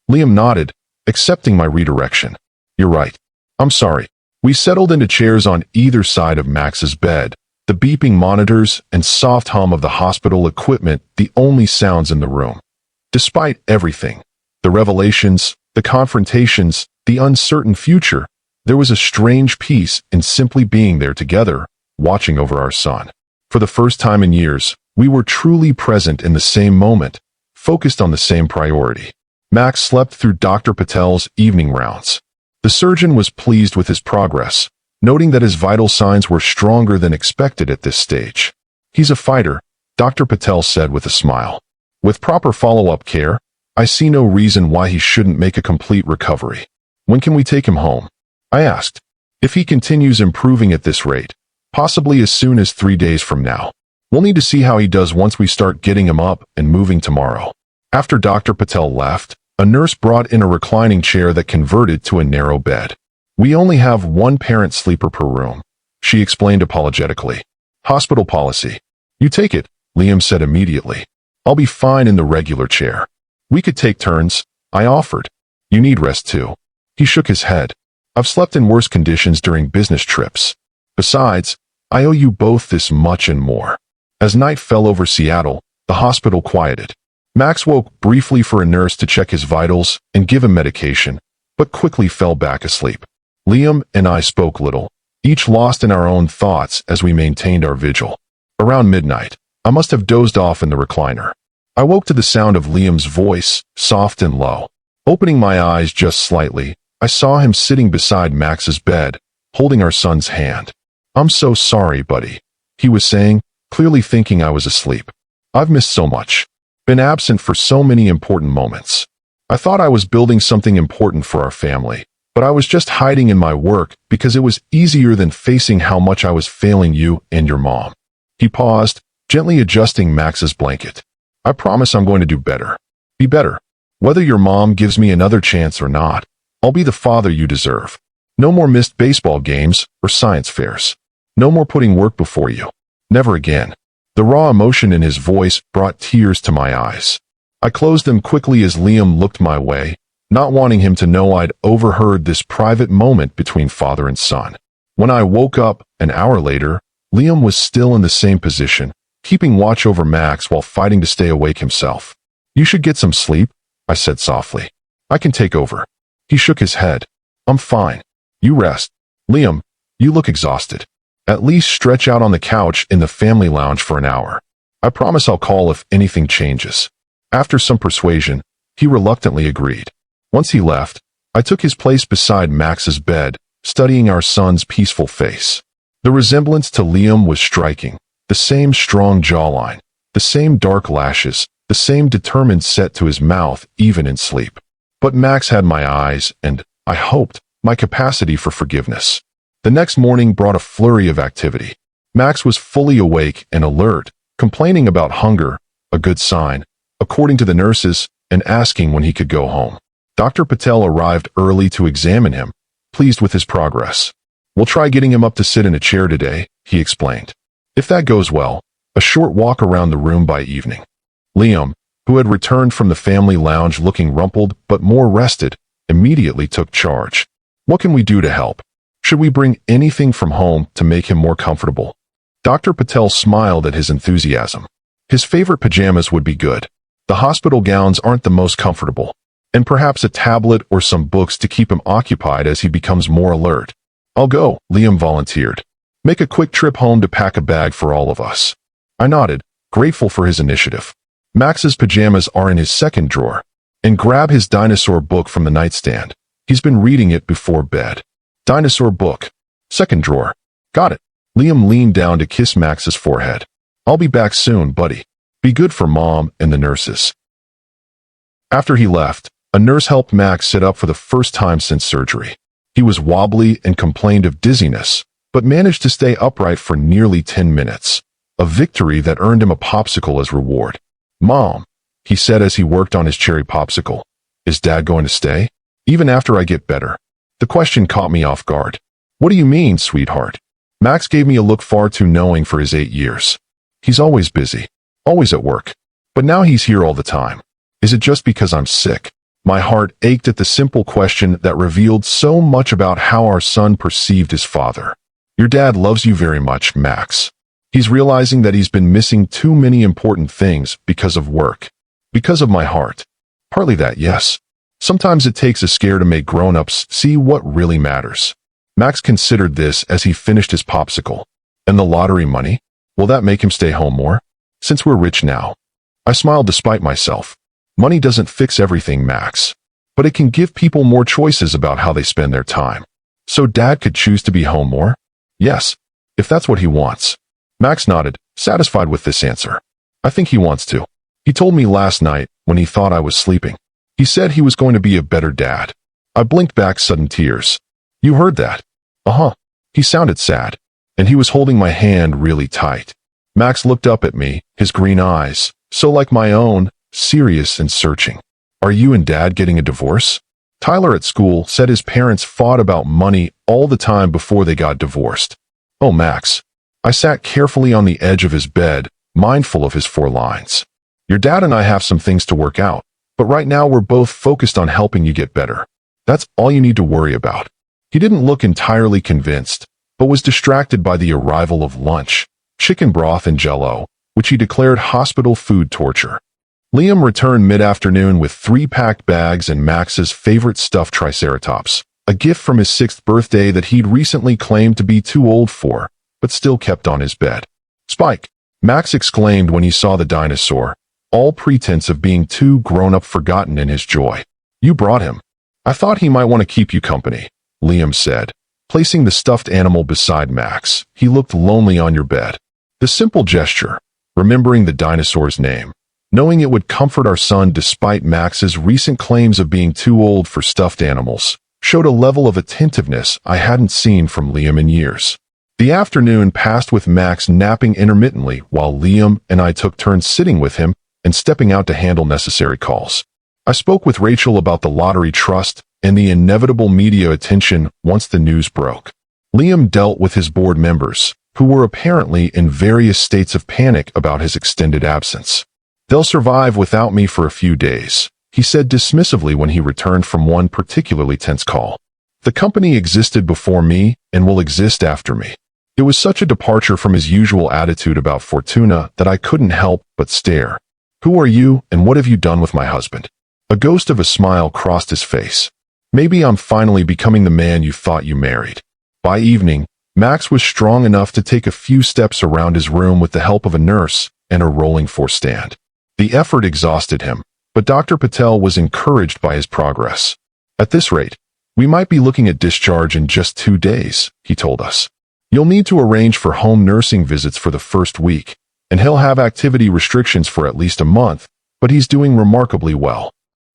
Liam nodded, accepting my redirection. "You're right. I'm sorry." We settled into chairs on either side of Max's bed, the beeping monitors and soft hum of the hospital equipment the only sounds in the room. Despite everything, the revelations, the confrontations, the uncertain future, there was a strange peace in simply being there together, watching over our son. For the first time in years, we were truly present in the same moment, focused on the same priority. Max slept through Dr. Patel's evening rounds. The surgeon was pleased with his progress, noting that his vital signs were stronger than expected at this stage. He's a fighter, Dr. Patel said with a smile. With proper follow-up care, I see no reason why he shouldn't make a complete recovery. When can we take him home? I asked. If he continues improving at this rate, possibly as soon as 3 days from now. We'll need to see how he does once we start getting him up and moving tomorrow. After Dr. Patel left, a nurse brought in a reclining chair that converted to a narrow bed. We only have one parent sleeper per room, she explained apologetically. Hospital policy. You take it, Liam said immediately. I'll be fine in the regular chair. We could take turns, I offered. You need rest too. He shook his head. I've slept in worse conditions during business trips. Besides, I owe you both this much and more. As night fell over Seattle, the hospital quieted. Max woke briefly for a nurse to check his vitals and give him medication, but quickly fell back asleep. Liam and I spoke little, each lost in our own thoughts as we maintained our vigil. Around midnight, I must have dozed off in the recliner. I woke to the sound of Liam's voice, soft and low. Opening my eyes just slightly, I saw him sitting beside Max's bed, holding our son's hand. I'm so sorry, buddy, he was saying, clearly thinking I was asleep. I've missed so much. Been absent for so many important moments. I thought I was building something important for our family, but I was just hiding in my work because it was easier than facing how much I was failing you and your mom. He paused, gently adjusting Max's blanket. I promise I'm going to do better. Be better. Whether your mom gives me another chance or not, I'll be the father you deserve. No more missed baseball games or science fairs. No more putting work before you. Never again. The raw emotion in his voice brought tears to my eyes. I closed them quickly as Liam looked my way, not wanting him to know I'd overheard this private moment between father and son. When I woke up, an hour later, Liam was still in the same position, keeping watch over Max while fighting to stay awake himself. You should get some sleep, I said softly. I can take over. He shook his head. I'm fine. You rest. Liam, you look exhausted. At least stretch out on the couch in the family lounge for an hour. I promise I'll call if anything changes. After some persuasion, he reluctantly agreed. Once he left, I took his place beside Max's bed, studying our son's peaceful face. The resemblance to Liam was striking. The same strong jawline, the same dark lashes, the same determined set to his mouth even in sleep. But Max had my eyes and, I hoped, my capacity for forgiveness. The next morning brought a flurry of activity. Max was fully awake and alert, complaining about hunger, a good sign, according to the nurses, and asking when he could go home. Dr. Patel arrived early to examine him, pleased with his progress. We'll try getting him up to sit in a chair today, he explained. If that goes well, a short walk around the room by evening. Liam, who had returned from the family lounge looking rumpled but more rested, immediately took charge. What can we do to help? Should we bring anything from home to make him more comfortable? Dr. Patel smiled at his enthusiasm. His favorite pajamas would be good. The hospital gowns aren't the most comfortable. And perhaps a tablet or some books to keep him occupied as he becomes more alert. I'll go, Liam volunteered. Make a quick trip home to pack a bag for all of us. I nodded, grateful for his initiative. Max's pajamas are in his second drawer. And grab his dinosaur book from the nightstand. He's been reading it before bed. Dinosaur book. Second drawer. Got it. Liam leaned down to kiss Max's forehead. I'll be back soon, buddy. Be good for Mom and the nurses. After he left, a nurse helped Max sit up for the first time since surgery. He was wobbly and complained of dizziness, but managed to stay upright for nearly 10 minutes. A victory that earned him a popsicle as reward. Mom, he said as he worked on his cherry popsicle. Is Dad going to stay? Even after I get better? The question caught me off guard. What do you mean, sweetheart? Max gave me a look far too knowing for his 8 years. He's always busy, always at work. But now he's here all the time. Is it just because I'm sick? My heart ached at the simple question that revealed so much about how our son perceived his father. Your dad loves you very much, Max. He's realizing that he's been missing too many important things because of work. Because of my heart. Partly that, yes. Sometimes it takes a scare to make grown-ups see what really matters. Max considered this as he finished his popsicle. And the lottery money? Will that make him stay home more? Since we're rich now. I smiled despite myself. Money doesn't fix everything, Max. But it can give people more choices about how they spend their time. So Dad could choose to be home more? Yes, if that's what he wants. Max nodded, satisfied with this answer. I think he wants to. He told me last night when he thought I was sleeping. He said he was going to be a better dad. I blinked back sudden tears. You heard that? Uh-huh. He sounded sad, and he was holding my hand really tight. Max looked up at me, his green eyes, so like my own, serious and searching. Are you and Dad getting a divorce? Tyler at school said his parents fought about money all the time before they got divorced. Oh, Max. I sat carefully on the edge of his bed, mindful of his 4 lines. Your dad and I have some things to work out, but right now we're both focused on helping you get better. That's all you need to worry about. He didn't look entirely convinced, but was distracted by the arrival of lunch, chicken broth and Jell-O, which he declared hospital food torture. Liam returned mid-afternoon with 3 packed bags and Max's favorite stuffed triceratops, a gift from his 6th birthday that he'd recently claimed to be too old for, but still kept on his bed. Spike, Max exclaimed when he saw the dinosaur, all pretense of being too grown-up forgotten in his joy. You brought him. I thought he might want to keep you company, Liam said, placing the stuffed animal beside Max. He looked lonely on your bed. The simple gesture, remembering the dinosaur's name, knowing it would comfort our son despite Max's recent claims of being too old for stuffed animals, showed a level of attentiveness I hadn't seen from Liam in years. The afternoon passed with Max napping intermittently while Liam and I took turns sitting with him and stepping out to handle necessary calls. I spoke with Rachel about the lottery trust and the inevitable media attention once the news broke. Liam dealt with his board members, who were apparently in various states of panic about his extended absence. They'll survive without me for a few days, he said dismissively when he returned from one particularly tense call. The company existed before me and will exist after me. It was such a departure from his usual attitude about Fortuna that I couldn't help but stare. Who are you and what have you done with my husband? A ghost of a smile crossed his face. Maybe I'm finally becoming the man you thought you married. By evening, Max was strong enough to take a few steps around his room with the help of a nurse and a rolling force stand. The effort exhausted him, but Dr. Patel was encouraged by his progress. At this rate, we might be looking at discharge in just 2 days, he told us. You'll need to arrange for home nursing visits for the first week, and he'll have activity restrictions for at least a month, but he's doing remarkably well.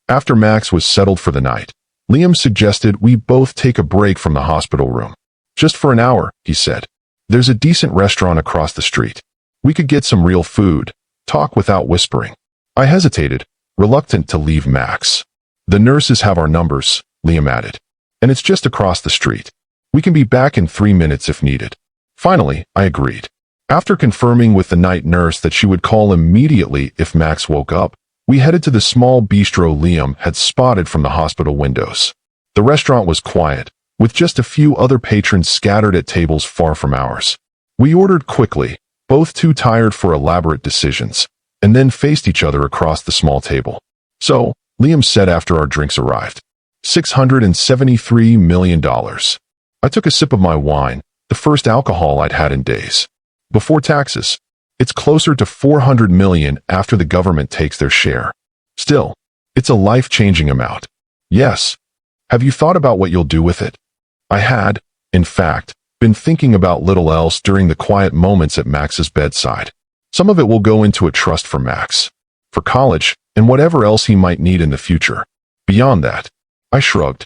After Max was settled for the night, Liam suggested we both take a break from the hospital room. Just for an hour, he said. There's a decent restaurant across the street. We could get some real food, talk without whispering. I hesitated, reluctant to leave Max. The nurses have our numbers, Liam added. And it's just across the street. We can be back in 3 minutes if needed. Finally, I agreed. After confirming with the night nurse that she would call immediately if Max woke up, we headed to the small bistro Liam had spotted from the hospital windows. The restaurant was quiet, with just a few other patrons scattered at tables far from ours. We ordered quickly, both too tired for elaborate decisions, and then faced each other across the small table. So, Liam said after our drinks arrived, $673 million. I took a sip of my wine, the first alcohol I'd had in days. Before taxes, it's closer to 400 million after the government takes their share. Still, it's a life-changing amount. Yes. Have you thought about what you'll do with it? I had, in fact, been thinking about little else during the quiet moments at Max's bedside. Some of it will go into a trust for Max, for college, and whatever else he might need in the future. Beyond that, I shrugged.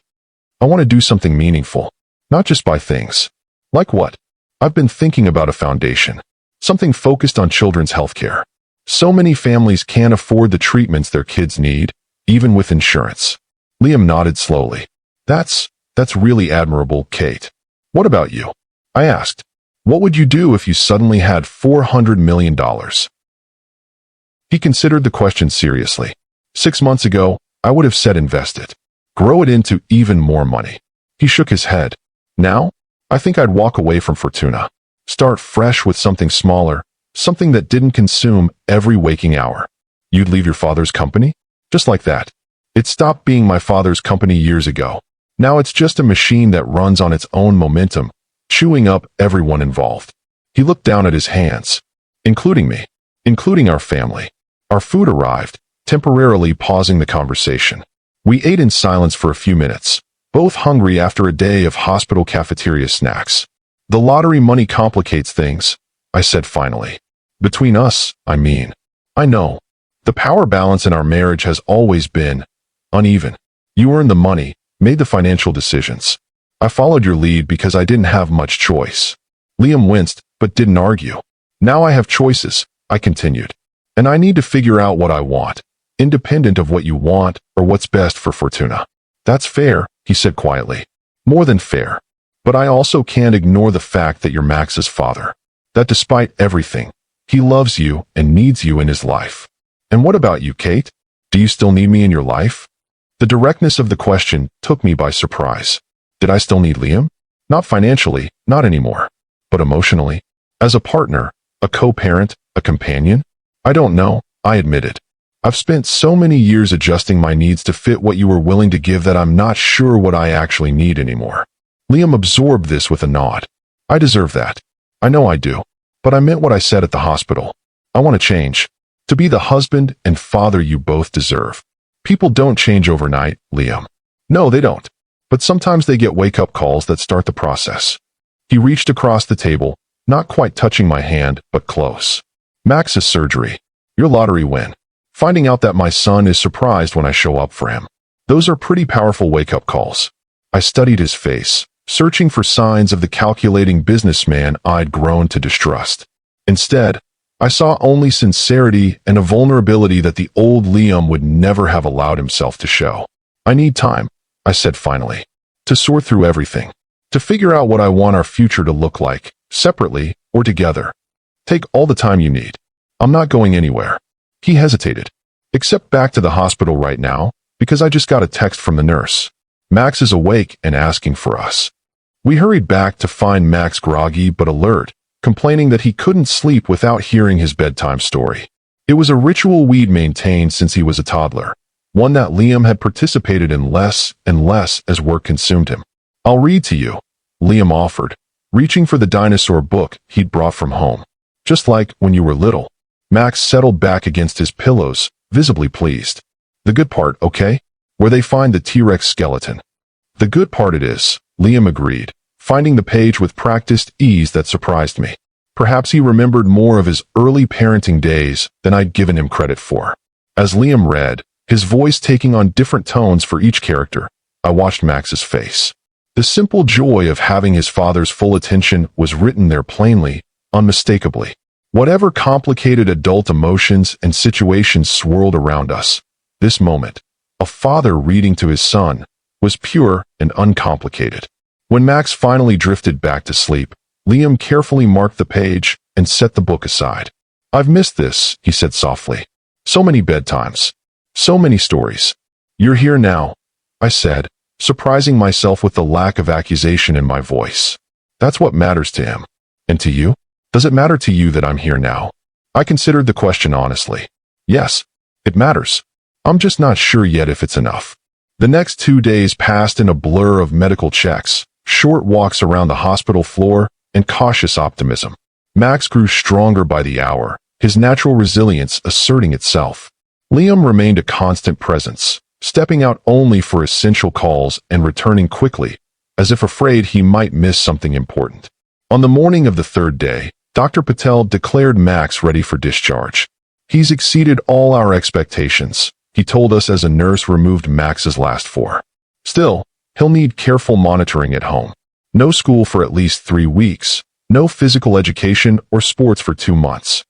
I want to do something meaningful, not just buy things. Like what? I've been thinking about a foundation, something focused on children's health care. So many families can't afford the treatments their kids need, even with insurance. Liam nodded slowly. That's really admirable, Kate. What about you? I asked. What would you do if you suddenly had $400 million? He considered the question seriously. 6 months ago, I would have said invest it. Grow it into even more money. He shook his head. Now, I think I'd walk away from Fortuna. Start fresh with something smaller, something that didn't consume every waking hour. You'd leave your father's company? Just like that. It stopped being my father's company years ago. Now it's just a machine that runs on its own momentum, chewing up everyone involved. He looked down at his hands. Including me. Including our family. Our food arrived, temporarily pausing the conversation. We ate in silence for a few minutes, both hungry after a day of hospital cafeteria snacks. The lottery money complicates things, I said finally. Between us, I mean. I know. The power balance in our marriage has always been uneven. You earned the money, made the financial decisions. I followed your lead because I didn't have much choice. Liam winced, but didn't argue. Now I have choices, I continued. And I need to figure out what I want, independent of what you want or what's best for Fortuna. That's fair, he said quietly. More than fair. But I also can't ignore the fact that you're Max's father. That despite everything, he loves you and needs you in his life. And what about you, Kate? Do you still need me in your life? The directness of the question took me by surprise. Did I still need Liam? Not financially, not anymore. But emotionally? As a partner, a co-parent, a companion? I don't know, I admitted. I've spent so many years adjusting my needs to fit what you were willing to give that I'm not sure what I actually need anymore. Liam absorbed this with a nod. I deserve that. I know I do. But I meant what I said at the hospital. I want to change. To be the husband and father you both deserve. People don't change overnight, Liam. No, they don't. But sometimes they get wake-up calls that start the process. He reached across the table, not quite touching my hand, but close. Max's surgery. Your lottery win. Finding out that my son is surprised when I show up for him. Those are pretty powerful wake-up calls. I studied his face, searching for signs of the calculating businessman I'd grown to distrust. Instead, I saw only sincerity and a vulnerability that the old Liam would never have allowed himself to show. I need time, I said finally, to sort through everything, to figure out what I want our future to look like, separately or together. Take all the time you need. I'm not going anywhere. He hesitated. Except back to the hospital right now, because I just got a text from the nurse. Max is awake and asking for us. We hurried back to find Max groggy but alert, complaining that he couldn't sleep without hearing his bedtime story. It was a ritual we'd maintained since he was a toddler, one that Liam had participated in less and less as work consumed him. I'll read to you, Liam offered, reaching for the dinosaur book he'd brought from home. Just like when you were little. Max settled back against his pillows, visibly pleased. The good part, okay? Where they find the T-Rex skeleton. The good part it is, Liam agreed, finding the page with practiced ease that surprised me. Perhaps he remembered more of his early parenting days than I'd given him credit for. As Liam read, his voice taking on different tones for each character, I watched Max's face. The simple joy of having his father's full attention was written there plainly, unmistakably. Whatever complicated adult emotions and situations swirled around us, this moment, a father reading to his son, was pure and uncomplicated. When Max finally drifted back to sleep, Liam carefully marked the page and set the book aside. I've missed this, he said softly. So many bedtimes. So many stories. You're here now, I said, surprising myself with the lack of accusation in my voice. That's what matters to him. And to you? Does it matter to you that I'm here now? I considered the question honestly. Yes, it matters. I'm just not sure yet if it's enough. The next 2 days passed in a blur of medical checks, short walks around the hospital floor, and cautious optimism. Max grew stronger by the hour, his natural resilience asserting itself. Liam remained a constant presence, stepping out only for essential calls and returning quickly, as if afraid he might miss something important. On the morning of the third day, Dr. Patel declared Max ready for discharge. He's exceeded all our expectations, he told us as a nurse removed Max's last 4. Still, he'll need careful monitoring at home. No school for at least 3 weeks, no physical education or sports for 2 months.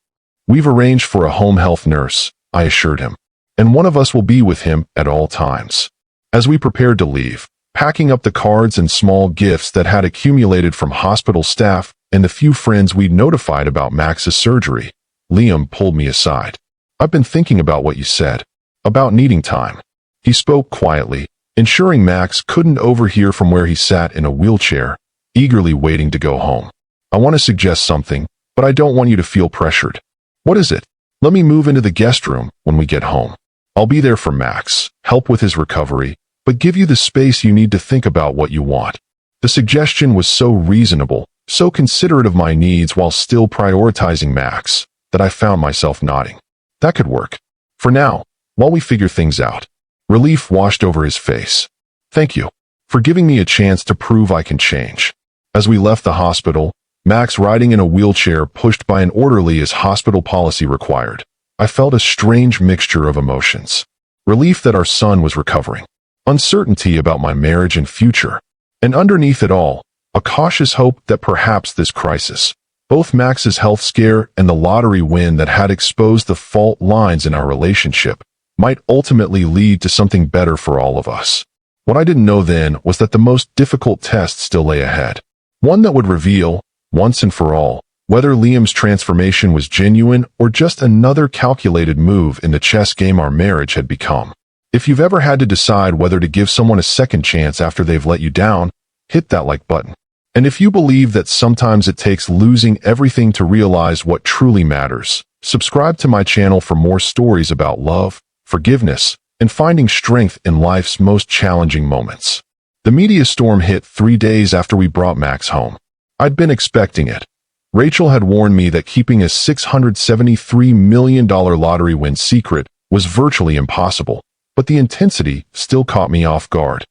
We've arranged for a home health nurse, I assured him, and one of us will be with him at all times. As we prepared to leave, packing up the cards and small gifts that had accumulated from hospital staff and the few friends we'd notified about Max's surgery, Liam pulled me aside. I've been thinking about what you said, about needing time. He spoke quietly, ensuring Max couldn't overhear from where he sat in a wheelchair, eagerly waiting to go home. I want to suggest something, but I don't want you to feel pressured. What is it? Let me move into the guest room when we get home. I'll be there for Max, help with his recovery, but give you the space you need to think about what you want. The suggestion was so reasonable, so considerate of my needs while still prioritizing Max, that I found myself nodding. That could work. For now, while we figure things out. Relief washed over his face. Thank you for giving me a chance to prove I can change. As we left the hospital, Max riding in a wheelchair pushed by an orderly as hospital policy required. I felt a strange mixture of emotions. Relief that our son was recovering. Uncertainty about my marriage and future. And underneath it all, a cautious hope that perhaps this crisis, both Max's health scare and the lottery win that had exposed the fault lines in our relationship, might ultimately lead to something better for all of us. What I didn't know then was that the most difficult test still lay ahead. One that would reveal, once and for all, whether Liam's transformation was genuine or just another calculated move in the chess game our marriage had become. If you've ever had to decide whether to give someone a second chance after they've let you down, hit that like button. And if you believe that sometimes it takes losing everything to realize what truly matters, subscribe to my channel for more stories about love, forgiveness, and finding strength in life's most challenging moments. The media storm hit 3 days after we brought Max home. I'd been expecting it. Rachel had warned me that keeping a $673 million lottery win secret was virtually impossible, but the intensity still caught me off guard.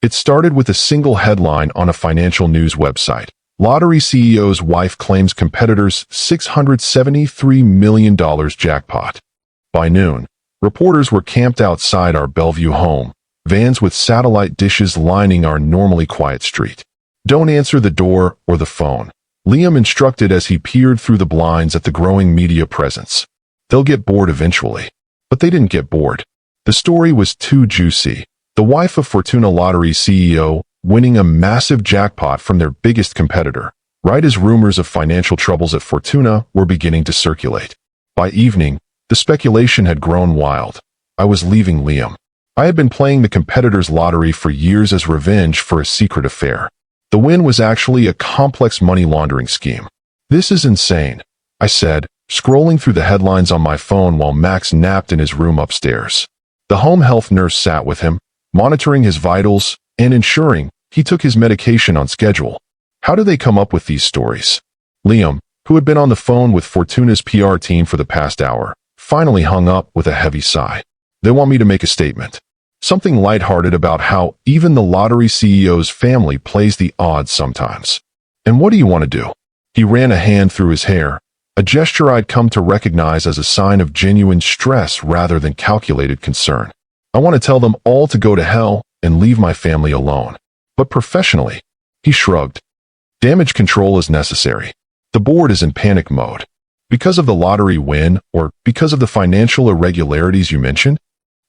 It started with a single headline on a financial news website. Lottery CEO's wife claims competitor's $673 million jackpot. By noon, reporters were camped outside our Bellevue home, vans with satellite dishes lining our normally quiet street. Don't answer the door or the phone, Liam instructed as he peered through the blinds at the growing media presence. They'll get bored eventually. But they didn't get bored. The story was too juicy. The wife of Fortuna Lottery CEO winning a massive jackpot from their biggest competitor, right as rumors of financial troubles at Fortuna were beginning to circulate. By evening, the speculation had grown wild. I was leaving Liam. I had been playing the competitor's lottery for years as revenge for a secret affair. The win was actually a complex money laundering scheme. This is insane, I said, scrolling through the headlines on my phone while Max napped in his room upstairs. The home health nurse sat with him, monitoring his vitals and ensuring he took his medication on schedule. How do they come up with these stories? Liam, who had been on the phone with Fortuna's PR team for the past hour, finally hung up with a heavy sigh. They want me to make a statement. Something lighthearted about how even the lottery CEO's family plays the odds sometimes. And what do you want to do? He ran a hand through his hair, a gesture I'd come to recognize as a sign of genuine stress rather than calculated concern. I want to tell them all to go to hell and leave my family alone. But professionally, he shrugged. Damage control is necessary. The board is in panic mode. Because of the lottery win or because of the financial irregularities you mentioned?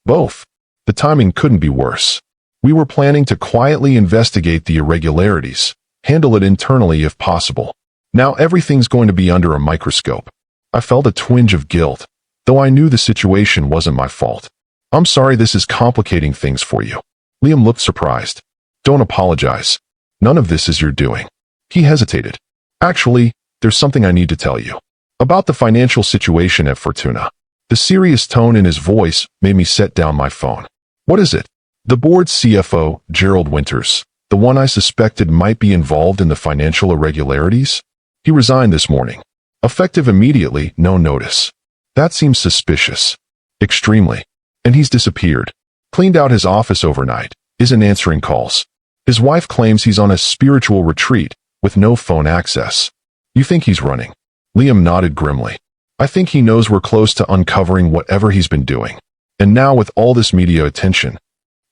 Both. The timing couldn't be worse. We were planning to quietly investigate the irregularities, handle it internally if possible. Now everything's going to be under a microscope. I felt a twinge of guilt, though I knew the situation wasn't my fault. I'm sorry this is complicating things for you. Liam looked surprised. Don't apologize. None of this is your doing. He hesitated. Actually, there's something I need to tell you. About the financial situation at Fortuna. The serious tone in his voice made me set down my phone. What is it? The board's CFO, Gerald Winters, the one I suspected might be involved in the financial irregularities? He resigned this morning. Effective immediately, no notice. That seems suspicious. Extremely. And he's disappeared. Cleaned out his office overnight. Isn't answering calls. His wife claims he's on a spiritual retreat, with no phone access. You think he's running? Liam nodded grimly. I think he knows we're close to uncovering whatever he's been doing. And now with all this media attention,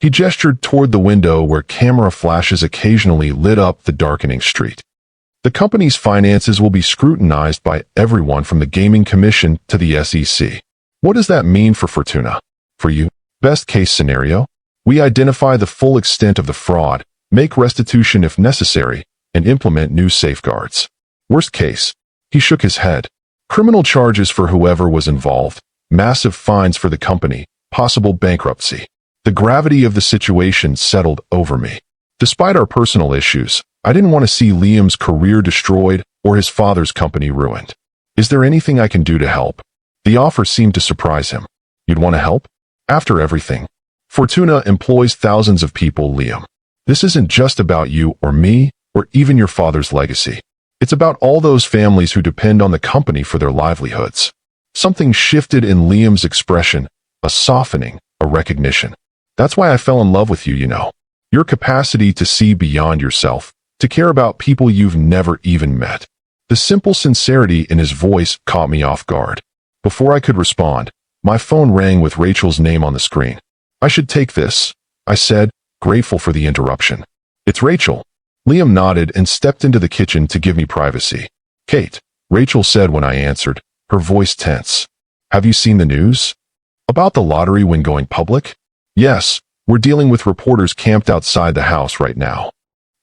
he gestured toward the window where camera flashes occasionally lit up the darkening street. The company's finances will be scrutinized by everyone from the Gaming Commission to the SEC. What does that mean for Fortuna? For you, best case scenario? We identify the full extent of the fraud, make restitution if necessary, and implement new safeguards. Worst case, he shook his head. Criminal charges for whoever was involved, massive fines for the company, possible bankruptcy. The gravity of the situation settled over me. Despite our personal issues, I didn't want to see Liam's career destroyed or his father's company ruined. Is there anything I can do to help? The offer seemed to surprise him. You'd want to help? After everything, Fortuna employs thousands of people, Liam. This isn't just about you or me or even your father's legacy. It's about all those families who depend on the company for their livelihoods. Something shifted in Liam's expression, a softening, a recognition. That's why I fell in love with you, you know. Your capacity to see beyond yourself, to care about people you've never even met. The simple sincerity in his voice caught me off guard. Before I could respond, my phone rang with Rachel's name on the screen. "I should take this," I said, grateful for the interruption. "It's Rachel." Liam nodded and stepped into the kitchen to give me privacy. "Kate," Rachel said when I answered, her voice tense. "Have you seen the news? About the lottery win going public?" "Yes, we're dealing with reporters camped outside the house right now."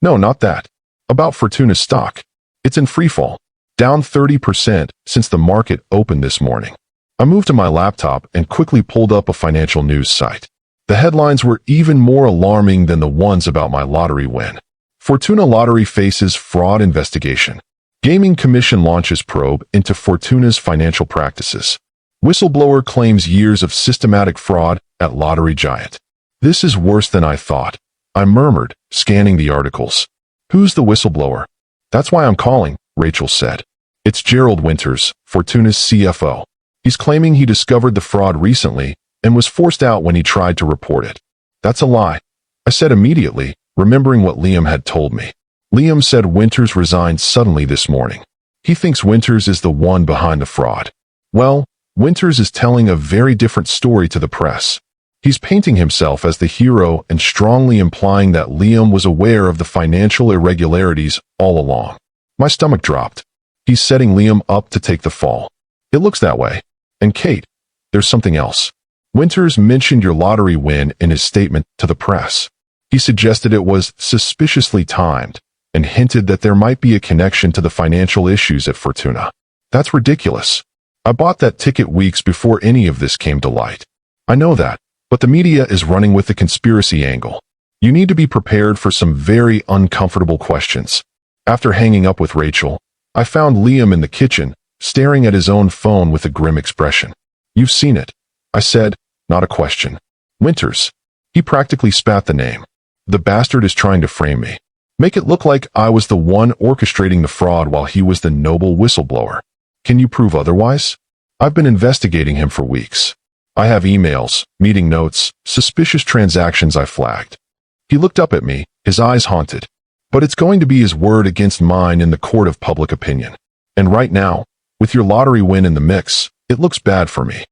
"No, not that. About Fortuna's stock. It's in freefall, down 30% since the market opened this morning." I moved to my laptop and quickly pulled up a financial news site. The headlines were even more alarming than the ones about my lottery win. Fortuna Lottery faces fraud investigation. Gaming Commission launches probe into Fortuna's financial practices. Whistleblower claims years of systematic fraud at lottery giant. "This is worse than I thought," I murmured, scanning the articles. "Who's the whistleblower?" "That's why I'm calling," Rachel said. "It's Gerald Winters, Fortuna's CFO. He's claiming he discovered the fraud recently and was forced out when he tried to report it." "That's a lie," I said immediately, remembering what Liam had told me. Liam said Winters resigned suddenly this morning. He thinks Winters is the one behind the fraud. Well, Winters is telling a very different story to the press. He's painting himself as the hero and strongly implying that Liam was aware of the financial irregularities all along. My stomach dropped. He's setting Liam up to take the fall. It looks that way. And Kate, there's something else. Winters mentioned your lottery win in his statement to the press. He suggested it was suspiciously timed and hinted that there might be a connection to the financial issues at Fortuna. That's ridiculous. I bought that ticket weeks before any of this came to light. I know that, but the media is running with the conspiracy angle. You need to be prepared for some very uncomfortable questions. After hanging up with Rachel, I found Liam in the kitchen, staring at his own phone with a grim expression. "You've seen it," I said, not a question. "Winters." He practically spat the name. "The bastard is trying to frame me. Make it look like I was the one orchestrating the fraud while he was the noble whistleblower. Can you prove otherwise? I've been investigating him for weeks. I have emails, meeting notes, suspicious transactions I flagged." He looked up at me, his eyes haunted. "But it's going to be his word against mine in the court of public opinion. And right now, with your lottery win in the mix, it looks bad for me."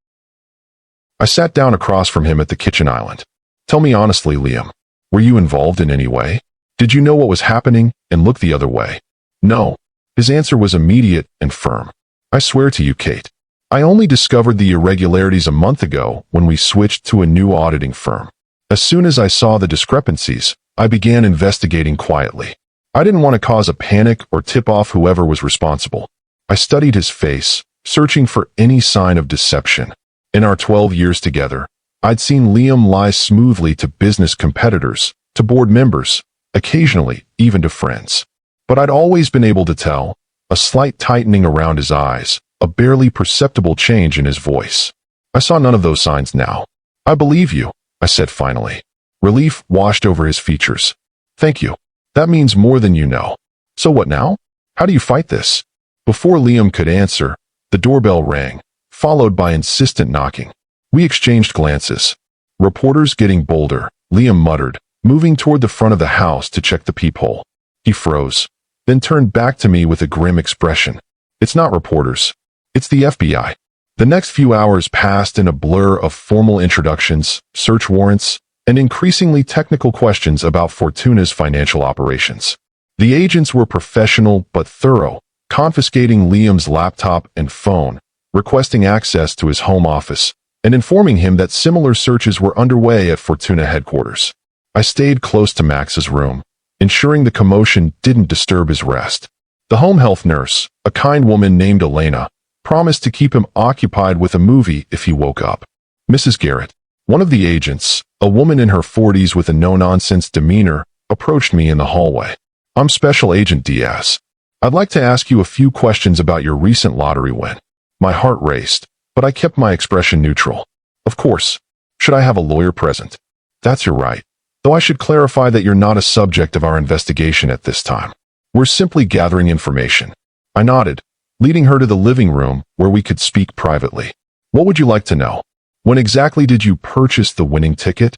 I sat down across from him at the kitchen island. "Tell me honestly, Liam, were you involved in any way? Did you know what was happening and look the other way?" "No." His answer was immediate and firm. "I swear to you, Kate, I only discovered the irregularities a month ago when we switched to a new auditing firm. As soon as I saw the discrepancies, I began investigating quietly. I didn't want to cause a panic or tip off whoever was responsible. I studied his face, searching for any sign of deception. In our 12 years together, I'd seen Liam lie smoothly to business competitors, to board members, occasionally even to friends. But I'd always been able to tell, a slight tightening around his eyes, a barely perceptible change in his voice. I saw none of those signs now. "I believe you," I said finally. Relief washed over his features. "Thank you. That means more than you know. So what now? How do you fight this?" Before Liam could answer, the doorbell rang, followed by insistent knocking. We exchanged glances. "Reporters getting bolder," Liam muttered, moving toward the front of the house to check the peephole. He froze, then turned back to me with a grim expression. "It's not reporters. It's the FBI." The next few hours passed in a blur of formal introductions, search warrants, and increasingly technical questions about Fortuna's financial operations. The agents were professional but thorough, confiscating Liam's laptop and phone, requesting access to his home office, and informing him that similar searches were underway at Fortuna headquarters. I stayed close to Max's room, ensuring the commotion didn't disturb his rest. The home health nurse, a kind woman named Elena, promised to keep him occupied with a movie if he woke up. Mrs. Garrett, one of the agents, a woman in her 40s with a no-nonsense demeanor, approached me in the hallway. "I'm Special Agent Diaz. I'd like to ask you a few questions about your recent lottery win." My heart raced, but I kept my expression neutral. "Of course. Should I have a lawyer present?" "That's your right. Though I should clarify that you're not a subject of our investigation at this time. We're simply gathering information." I nodded, leading her to the living room where we could speak privately. "What would you like to know? When exactly did you purchase the winning ticket?"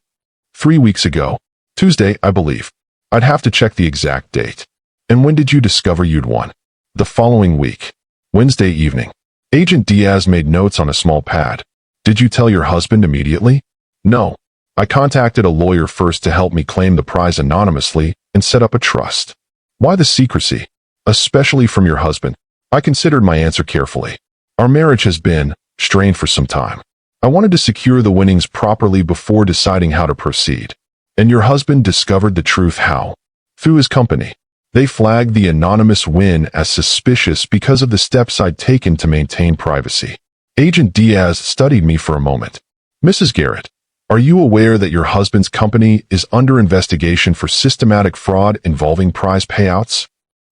3 weeks ago. Tuesday, I believe. I'd have to check the exact date. And when did you discover you'd won? The following week. Wednesday evening. Agent Diaz made notes on a small pad. Did you tell your husband immediately? No. I contacted a lawyer first to help me claim the prize anonymously and set up a trust. Why the secrecy? Especially from your husband. I considered my answer carefully. Our marriage has been strained for some time. I wanted to secure the winnings properly before deciding how to proceed. And your husband discovered the truth how? Through his company. They flagged the anonymous win as suspicious because of the steps I'd taken to maintain privacy. Agent Diaz studied me for a moment. Mrs. Garrett, are you aware that your husband's company is under investigation for systematic fraud involving prize payouts?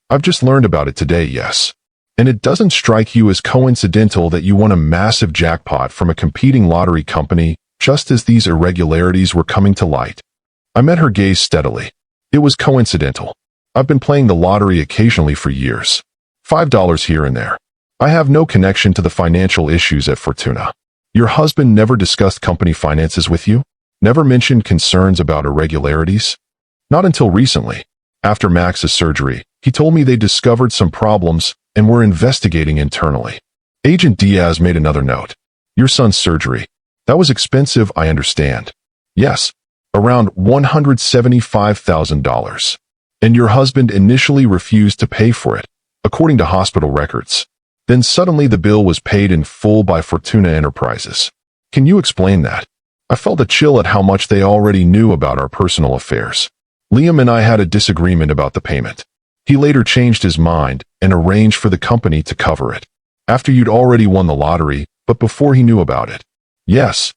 I've just learned about it today, yes. And it doesn't strike you as coincidental that you won a massive jackpot from a competing lottery company just as these irregularities were coming to light? I met her gaze steadily. It was coincidental. I've been playing the lottery occasionally for years. $5 here and there. I have no connection to the financial issues at Fortuna. Your husband never discussed company finances with you? Never mentioned concerns about irregularities? Not until recently. After Max's surgery, he told me they discovered some problems and were investigating internally. Agent Diaz made another note. Your son's surgery. That was expensive, I understand. Yes. Around $175,000. And your husband initially refused to pay for it, according to hospital records. Then suddenly the bill was paid in full by Fortuna Enterprises. Can you explain that? I felt a chill at how much they already knew about our personal affairs. Liam and I had a disagreement about the payment. He later changed his mind and arranged for the company to cover it. After you'd already won the lottery, but before he knew about it. Yes.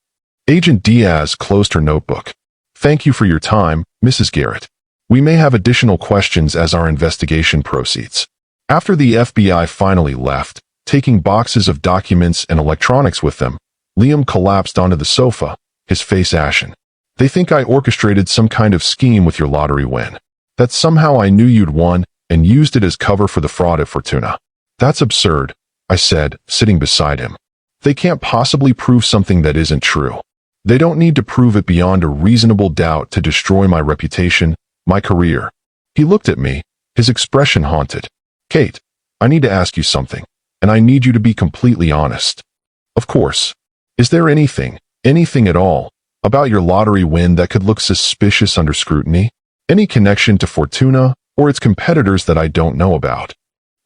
Agent Diaz closed her notebook. Thank you for your time, Mrs. Garrett. We may have additional questions as our investigation proceeds. After the FBI finally left, taking boxes of documents and electronics with them, Liam collapsed onto the sofa, his face ashen. They think I orchestrated some kind of scheme with your lottery win. That somehow I knew you'd won and used it as cover for the fraud at Fortuna. That's absurd, I said, sitting beside him. They can't possibly prove something that isn't true. They don't need to prove it beyond a reasonable doubt to destroy my reputation, my career. He looked at me, his expression haunted. Kate, I need to ask you something, and I need you to be completely honest. Of course. Is there anything at all, about your lottery win that could look suspicious under scrutiny? Any connection to Fortuna or its competitors that I don't know about?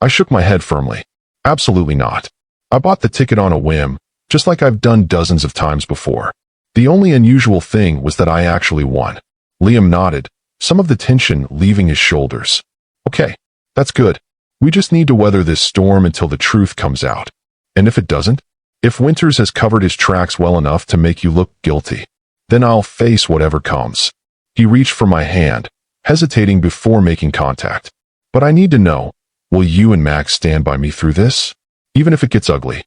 I shook my head firmly. Absolutely not. I bought the ticket on a whim, just like I've done dozens of times before. The only unusual thing was that I actually won. Liam nodded, some of the tension leaving his shoulders. Okay, that's good. We just need to weather this storm until the truth comes out. And if it doesn't, if Winters has covered his tracks well enough to make you look guilty, then I'll face whatever comes. He reached for my hand, hesitating before making contact. But I need to know, will you and Max stand by me through this? Even if it gets ugly.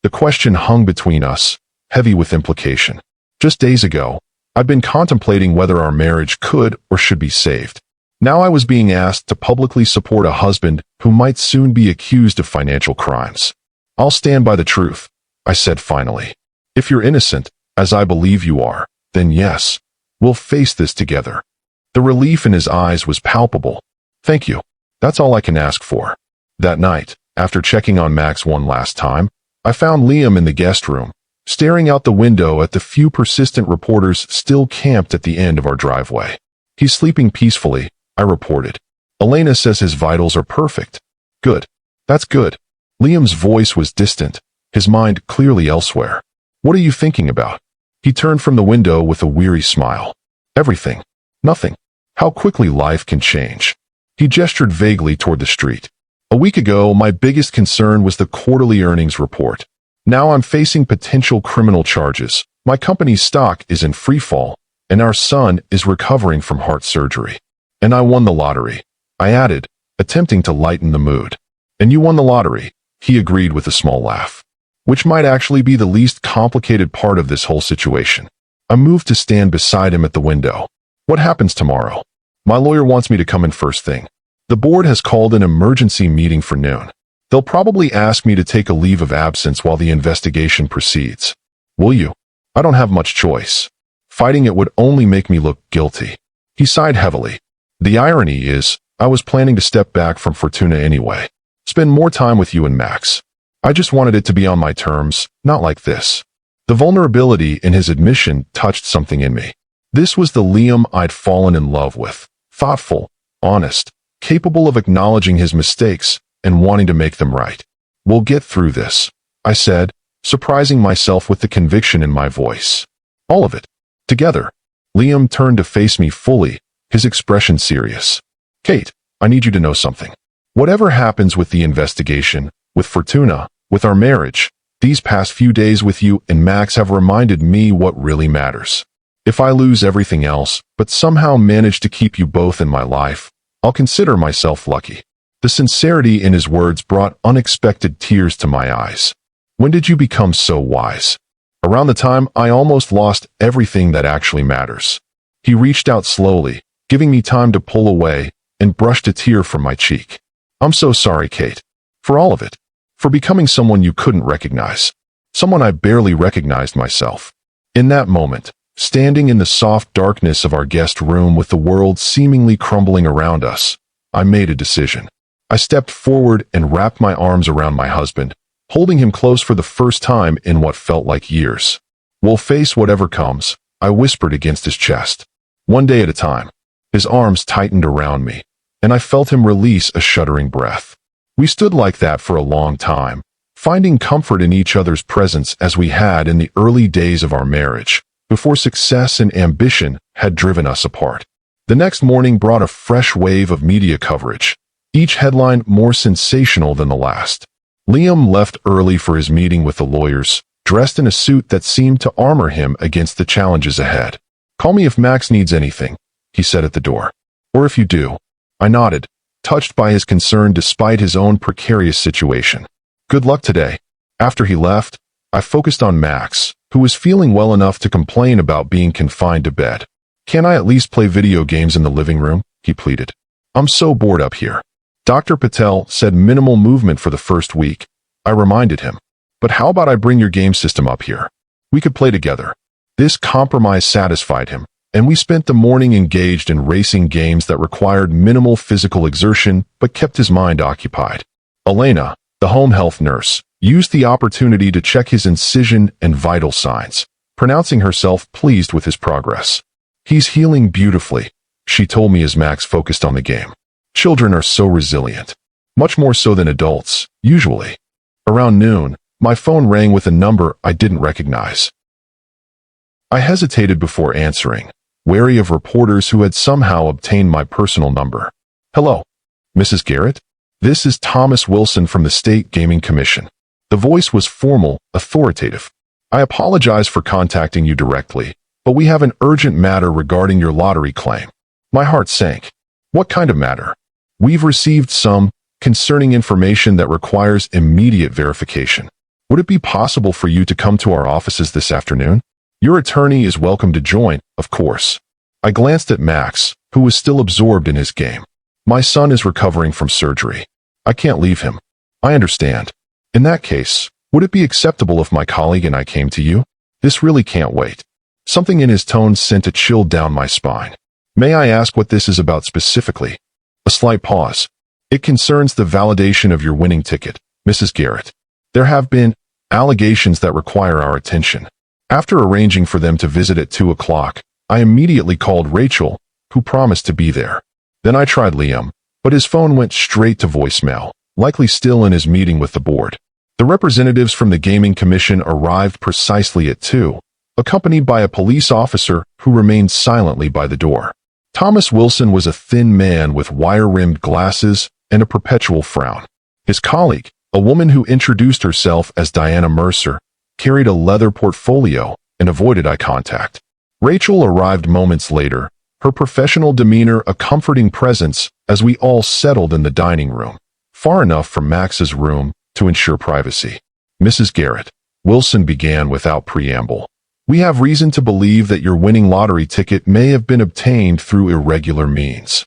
The question hung between us, heavy with implication. Just days ago, I'd been contemplating whether our marriage could or should be saved. Now I was being asked to publicly support a husband who might soon be accused of financial crimes. I'll stand by the truth, I said finally. If you're innocent, as I believe you are, then yes, we'll face this together. The relief in his eyes was palpable. Thank you. That's all I can ask for. That night, after checking on Max one last time, I found Liam in the guest room, staring out the window at the few persistent reporters still camped at the end of our driveway. He's sleeping peacefully, I reported. Elena says his vitals are perfect. Good. That's good. Liam's voice was distant, his mind clearly elsewhere. What are you thinking about? He turned from the window with a weary smile. Everything. Nothing. How quickly life can change. He gestured vaguely toward the street. A week ago, my biggest concern was the quarterly earnings report. Now I'm facing potential criminal charges. My company's stock is in free fall, and our son is recovering from heart surgery. And I won the lottery, I added, attempting to lighten the mood. And you won the lottery, he agreed with a small laugh. Which might actually be the least complicated part of this whole situation. I moved to stand beside him at the window. What happens tomorrow? My lawyer wants me to come in first thing. The board has called an emergency meeting for noon. They'll probably ask me to take a leave of absence while the investigation proceeds. Will you? I don't have much choice. Fighting it would only make me look guilty. He sighed heavily. The irony is, I was planning to step back from Fortuna anyway. Spend more time with you and Max. I just wanted it to be on my terms, not like this. The vulnerability in his admission touched something in me. This was the Liam I'd fallen in love with. Thoughtful, honest, capable of acknowledging his mistakes and wanting to make them right. We'll get through this, I said, surprising myself with the conviction in my voice. All of it. Together. Liam turned to face me fully, his expression serious. Kate, I need you to know something. Whatever happens with the investigation, with Fortuna, with our marriage, these past few days with you and Max have reminded me what really matters. If I lose everything else, but somehow manage to keep you both in my life, I'll consider myself lucky. The sincerity in his words brought unexpected tears to my eyes. When did you become so wise? Around the time I almost lost everything that actually matters. He reached out slowly, giving me time to pull away, and brushed a tear from my cheek. I'm so sorry, Kate. For all of it. For becoming someone you couldn't recognize. Someone I barely recognized myself. In that moment, standing in the soft darkness of our guest room with the world seemingly crumbling around us, I made a decision. I stepped forward and wrapped my arms around my husband, holding him close for the first time in what felt like years. We'll face whatever comes, I whispered against his chest. One day at a time. His arms tightened around me, and I felt him release a shuddering breath. We stood like that for a long time, finding comfort in each other's presence as we had in the early days of our marriage, before success and ambition had driven us apart. The next morning brought a fresh wave of media coverage, each headline more sensational than the last. Liam left early for his meeting with the lawyers, dressed in a suit that seemed to armor him against the challenges ahead. Call me if Max needs anything, he said at the door. Or if you do. I nodded, touched by his concern despite his own precarious situation. Good luck today. After he left, I focused on Max, who was feeling well enough to complain about being confined to bed. Can't I at least play video games in the living room? He pleaded. I'm so bored up here. Dr. Patel said minimal movement for the first week. I reminded him. But how about I bring your game system up here? We could play together. This compromise satisfied him, and we spent the morning engaged in racing games that required minimal physical exertion but kept his mind occupied. Elena, the home health nurse, used the opportunity to check his incision and vital signs, pronouncing herself pleased with his progress. He's healing beautifully, she told me as Max focused on the game. Children are so resilient. Much more so than adults, usually. Around noon, my phone rang with a number I didn't recognize. I hesitated before answering, wary of reporters who had somehow obtained my personal number. Hello, Mrs. Garrett? This is Thomas Wilson from the State Gaming Commission. The voice was formal, authoritative. I apologize for contacting you directly, but we have an urgent matter regarding your lottery claim. My heart sank. What kind of matter? We've received some concerning information that requires immediate verification. Would it be possible for you to come to our offices this afternoon? Your attorney is welcome to join, of course. I glanced at Max, who was still absorbed in his game. My son is recovering from surgery. I can't leave him. I understand. In that case, would it be acceptable if my colleague and I came to you? This really can't wait. Something in his tone sent a chill down my spine. May I ask what this is about specifically? A slight pause. It concerns the validation of your winning ticket, Mrs. Garrett. There have been allegations that require our attention. After arranging for them to visit at 2 o'clock, I immediately called Rachel, who promised to be there. Then I tried Liam, but his phone went straight to voicemail, likely still in his meeting with the board. The representatives from the Gaming Commission arrived precisely at 2, accompanied by a police officer who remained silently by the door. Thomas Wilson was a thin man with wire-rimmed glasses and a perpetual frown. His colleague, a woman who introduced herself as Diana Mercer, carried a leather portfolio and avoided eye contact. Rachel arrived moments later, her professional demeanor a comforting presence as we all settled in the dining room, far enough from Max's room to ensure privacy. Mrs. Garrett, Wilson began without preamble. We have reason to believe that your winning lottery ticket may have been obtained through irregular means.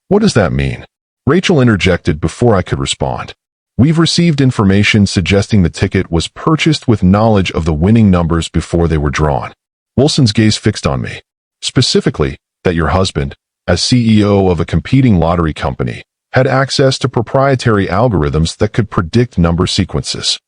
What does that mean? Rachel interjected before I could respond. We've received information suggesting the ticket was purchased with knowledge of the winning numbers before they were drawn. Wilson's gaze fixed on me. Specifically, that your husband, as CEO of a competing lottery company, had access to proprietary algorithms that could predict number sequences.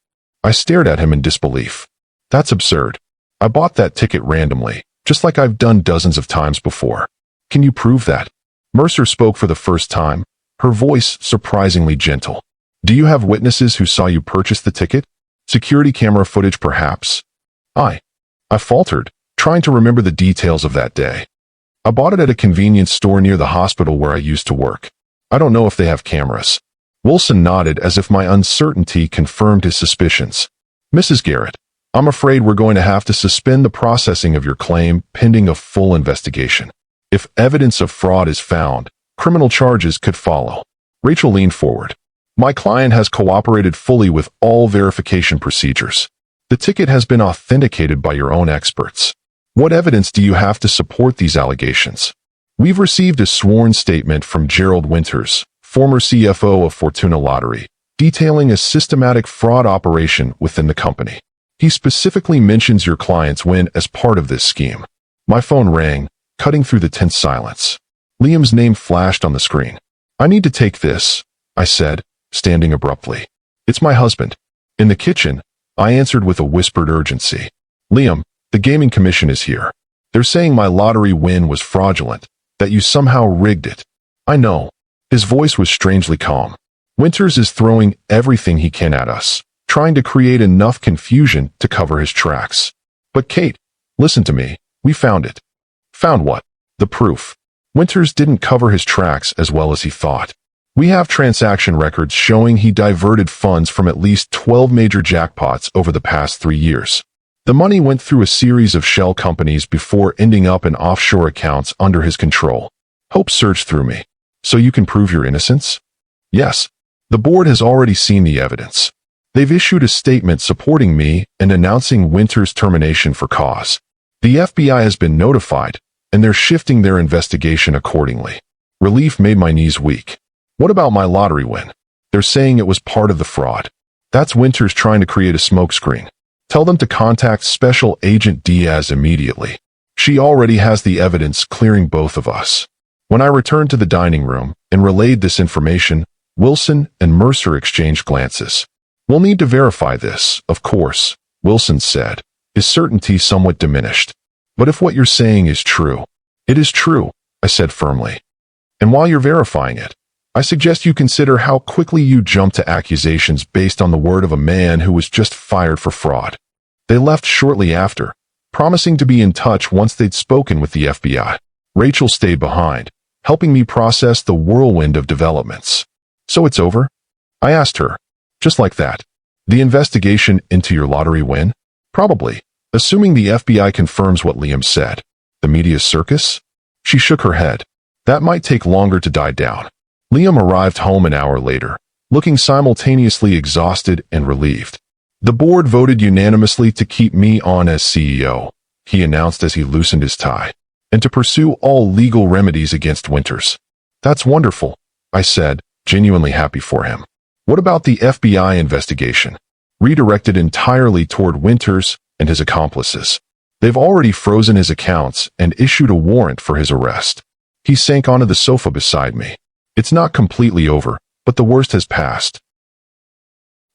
I stared at him in disbelief. That's absurd. I bought that ticket randomly, just like I've done dozens of times before. Can you prove that? Mercer spoke for the first time, her voice surprisingly gentle. Do you have witnesses who saw you purchase the ticket? Security camera footage, perhaps? I faltered, trying to remember the details of that day. I bought it at a convenience store near the hospital where I used to work. I don't know if they have cameras. Wilson nodded as if my uncertainty confirmed his suspicions. Mrs. Garrett, I'm afraid we're going to have to suspend the processing of your claim pending a full investigation. If evidence of fraud is found, criminal charges could follow. Rachel leaned forward. My client has cooperated fully with all verification procedures. The ticket has been authenticated by your own experts. What evidence do you have to support these allegations? We've received a sworn statement from Gerald Winters, former CFO of Fortuna Lottery, detailing a systematic fraud operation within the company. He specifically mentions your client's win as part of this scheme. My phone rang, cutting through the tense silence. Liam's name flashed on the screen. I need to take this, I said, standing abruptly. It's my husband. In the kitchen, I answered with a whispered urgency. Liam, the gaming commission is here. They're saying my lottery win was fraudulent, that you somehow rigged it. I know. His voice was strangely calm. Winters is throwing everything he can at us, trying to create enough confusion to cover his tracks. But Kate, listen to me. We found it. Found what? The proof. Winters didn't cover his tracks as well as he thought. We have transaction records showing he diverted funds from at least 12 major jackpots over the past 3 years. The money went through a series of shell companies before ending up in offshore accounts under his control. Hope surged through me. So you can prove your innocence? Yes. The board has already seen the evidence. They've issued a statement supporting me and announcing Winters' termination for cause. The FBI has been notified, and they're shifting their investigation accordingly. Relief made my knees weak. What about my lottery win? They're saying it was part of the fraud. That's Winters trying to create a smokescreen. Tell them to contact Special Agent Diaz immediately. She already has the evidence clearing both of us. When I returned to the dining room and relayed this information, Wilson and Mercer exchanged glances. We'll need to verify this, of course, Wilson said, his certainty somewhat diminished. But if what you're saying is true, it is true, I said firmly. And while you're verifying it, I suggest you consider how quickly you jump to accusations based on the word of a man who was just fired for fraud. They left shortly after, promising to be in touch once they'd spoken with the FBI. Rachel stayed behind, helping me process the whirlwind of developments. So it's over? I asked her. Just like that. The investigation into your lottery win? Probably, assuming the FBI confirms what Liam said. The media circus? She shook her head. That might take longer to die down. Liam arrived home an hour later, looking simultaneously exhausted and relieved. The board voted unanimously to keep me on as CEO, he announced as he loosened his tie, and to pursue all legal remedies against Winters. That's wonderful, I said, genuinely happy for him. What about the FBI investigation? Redirected entirely toward Winters and his accomplices. They've already frozen his accounts and issued a warrant for his arrest. He sank onto the sofa beside me. It's not completely over, but the worst has passed.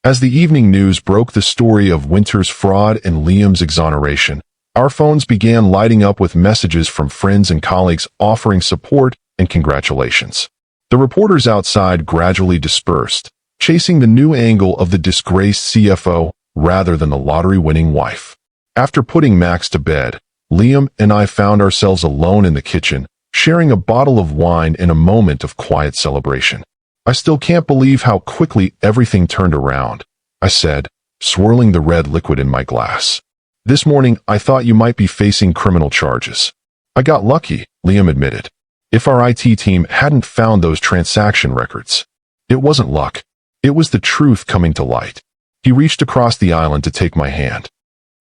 As the evening news broke the story of Winters' fraud and Liam's exoneration, our phones began lighting up with messages from friends and colleagues offering support and congratulations. The reporters outside gradually dispersed, chasing the new angle of the disgraced CFO rather than the lottery-winning wife. After putting Max to bed, Liam and I found ourselves alone in the kitchen, sharing a bottle of wine in a moment of quiet celebration. I still can't believe how quickly everything turned around, I said, swirling the red liquid in my glass. This morning, I thought you might be facing criminal charges. I got lucky, Liam admitted. If our IT team hadn't found those transaction records. It wasn't luck. It was the truth coming to light. He reached across the island to take my hand.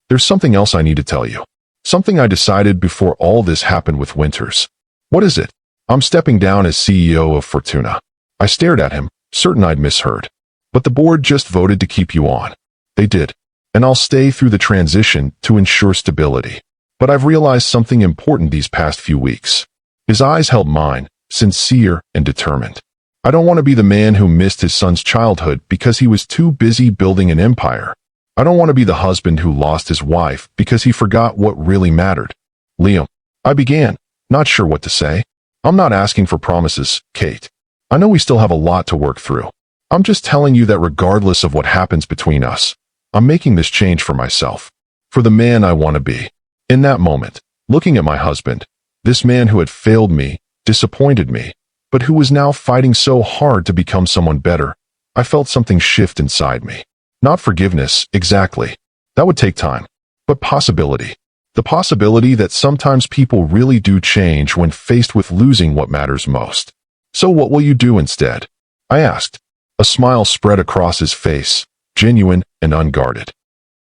There's something else I need to tell you. Something I decided before all this happened with Winters. What is it? I'm stepping down as CEO of Fortuna. I stared at him, certain I'd misheard. But the board just voted to keep you on. They did. And I'll stay through the transition to ensure stability. But I've realized something important these past few weeks. His eyes held mine, sincere, and determined. I don't want to be the man who missed his son's childhood because he was too busy building an empire. I don't want to be the husband who lost his wife because he forgot what really mattered. Liam, I began, not sure what to say. I'm not asking for promises, Kate. I know we still have a lot to work through. I'm just telling you that regardless of what happens between us, I'm making this change for myself, for the man I want to be. In that moment, looking at my husband, this man who had failed me, disappointed me, but who was now fighting so hard to become someone better, I felt something shift inside me. Not forgiveness, exactly. That would take time. But possibility. The possibility that sometimes people really do change when faced with losing what matters most. So what will you do instead? I asked. A smile spread across his face, genuine and unguarded.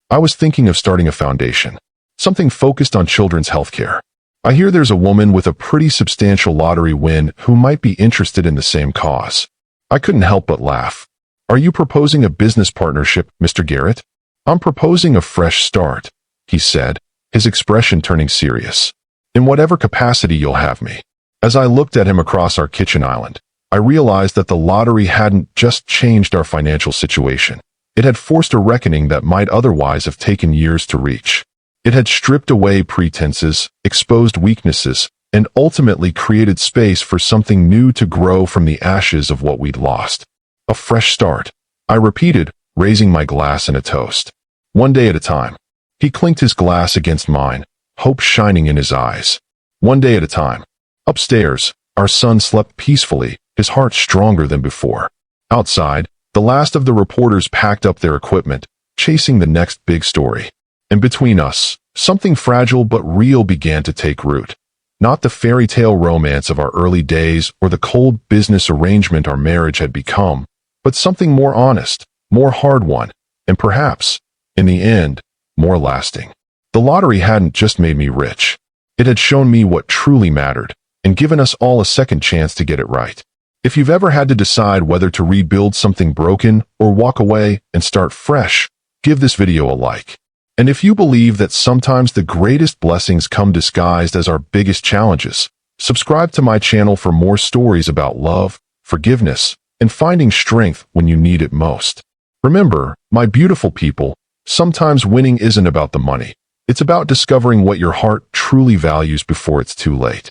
I was thinking of starting a foundation. Something focused on children's healthcare. I hear there's a woman with a pretty substantial lottery win who might be interested in the same cause. I couldn't help but laugh. Are you proposing a business partnership, Mr. Garrett? I'm proposing a fresh start, he said, his expression turning serious. In whatever capacity you'll have me. As I looked at him across our kitchen island, I realized that the lottery hadn't just changed our financial situation. It had forced a reckoning that might otherwise have taken years to reach. It had stripped away pretenses, exposed weaknesses, and ultimately created space for something new to grow from the ashes of what we'd lost. A fresh start, I repeated, raising my glass in a toast. One day at a time. He clinked his glass against mine, hope shining in his eyes. One day at a time. Upstairs, our son slept peacefully, his heart stronger than before. Outside, the last of the reporters packed up their equipment, chasing the next big story. And between us, something fragile but real began to take root. Not the fairy tale romance of our early days or the cold business arrangement our marriage had become, but something more honest, more hard-won, and perhaps, in the end, more lasting. The lottery hadn't just made me rich. It had shown me what truly mattered, and given us all a second chance to get it right. If you've ever had to decide whether to rebuild something broken or walk away and start fresh, give this video a like. And if you believe that sometimes the greatest blessings come disguised as our biggest challenges, subscribe to my channel for more stories about love, forgiveness, and finding strength when you need it most. Remember, my beautiful people, sometimes winning isn't about the money. It's about discovering what your heart truly values before it's too late.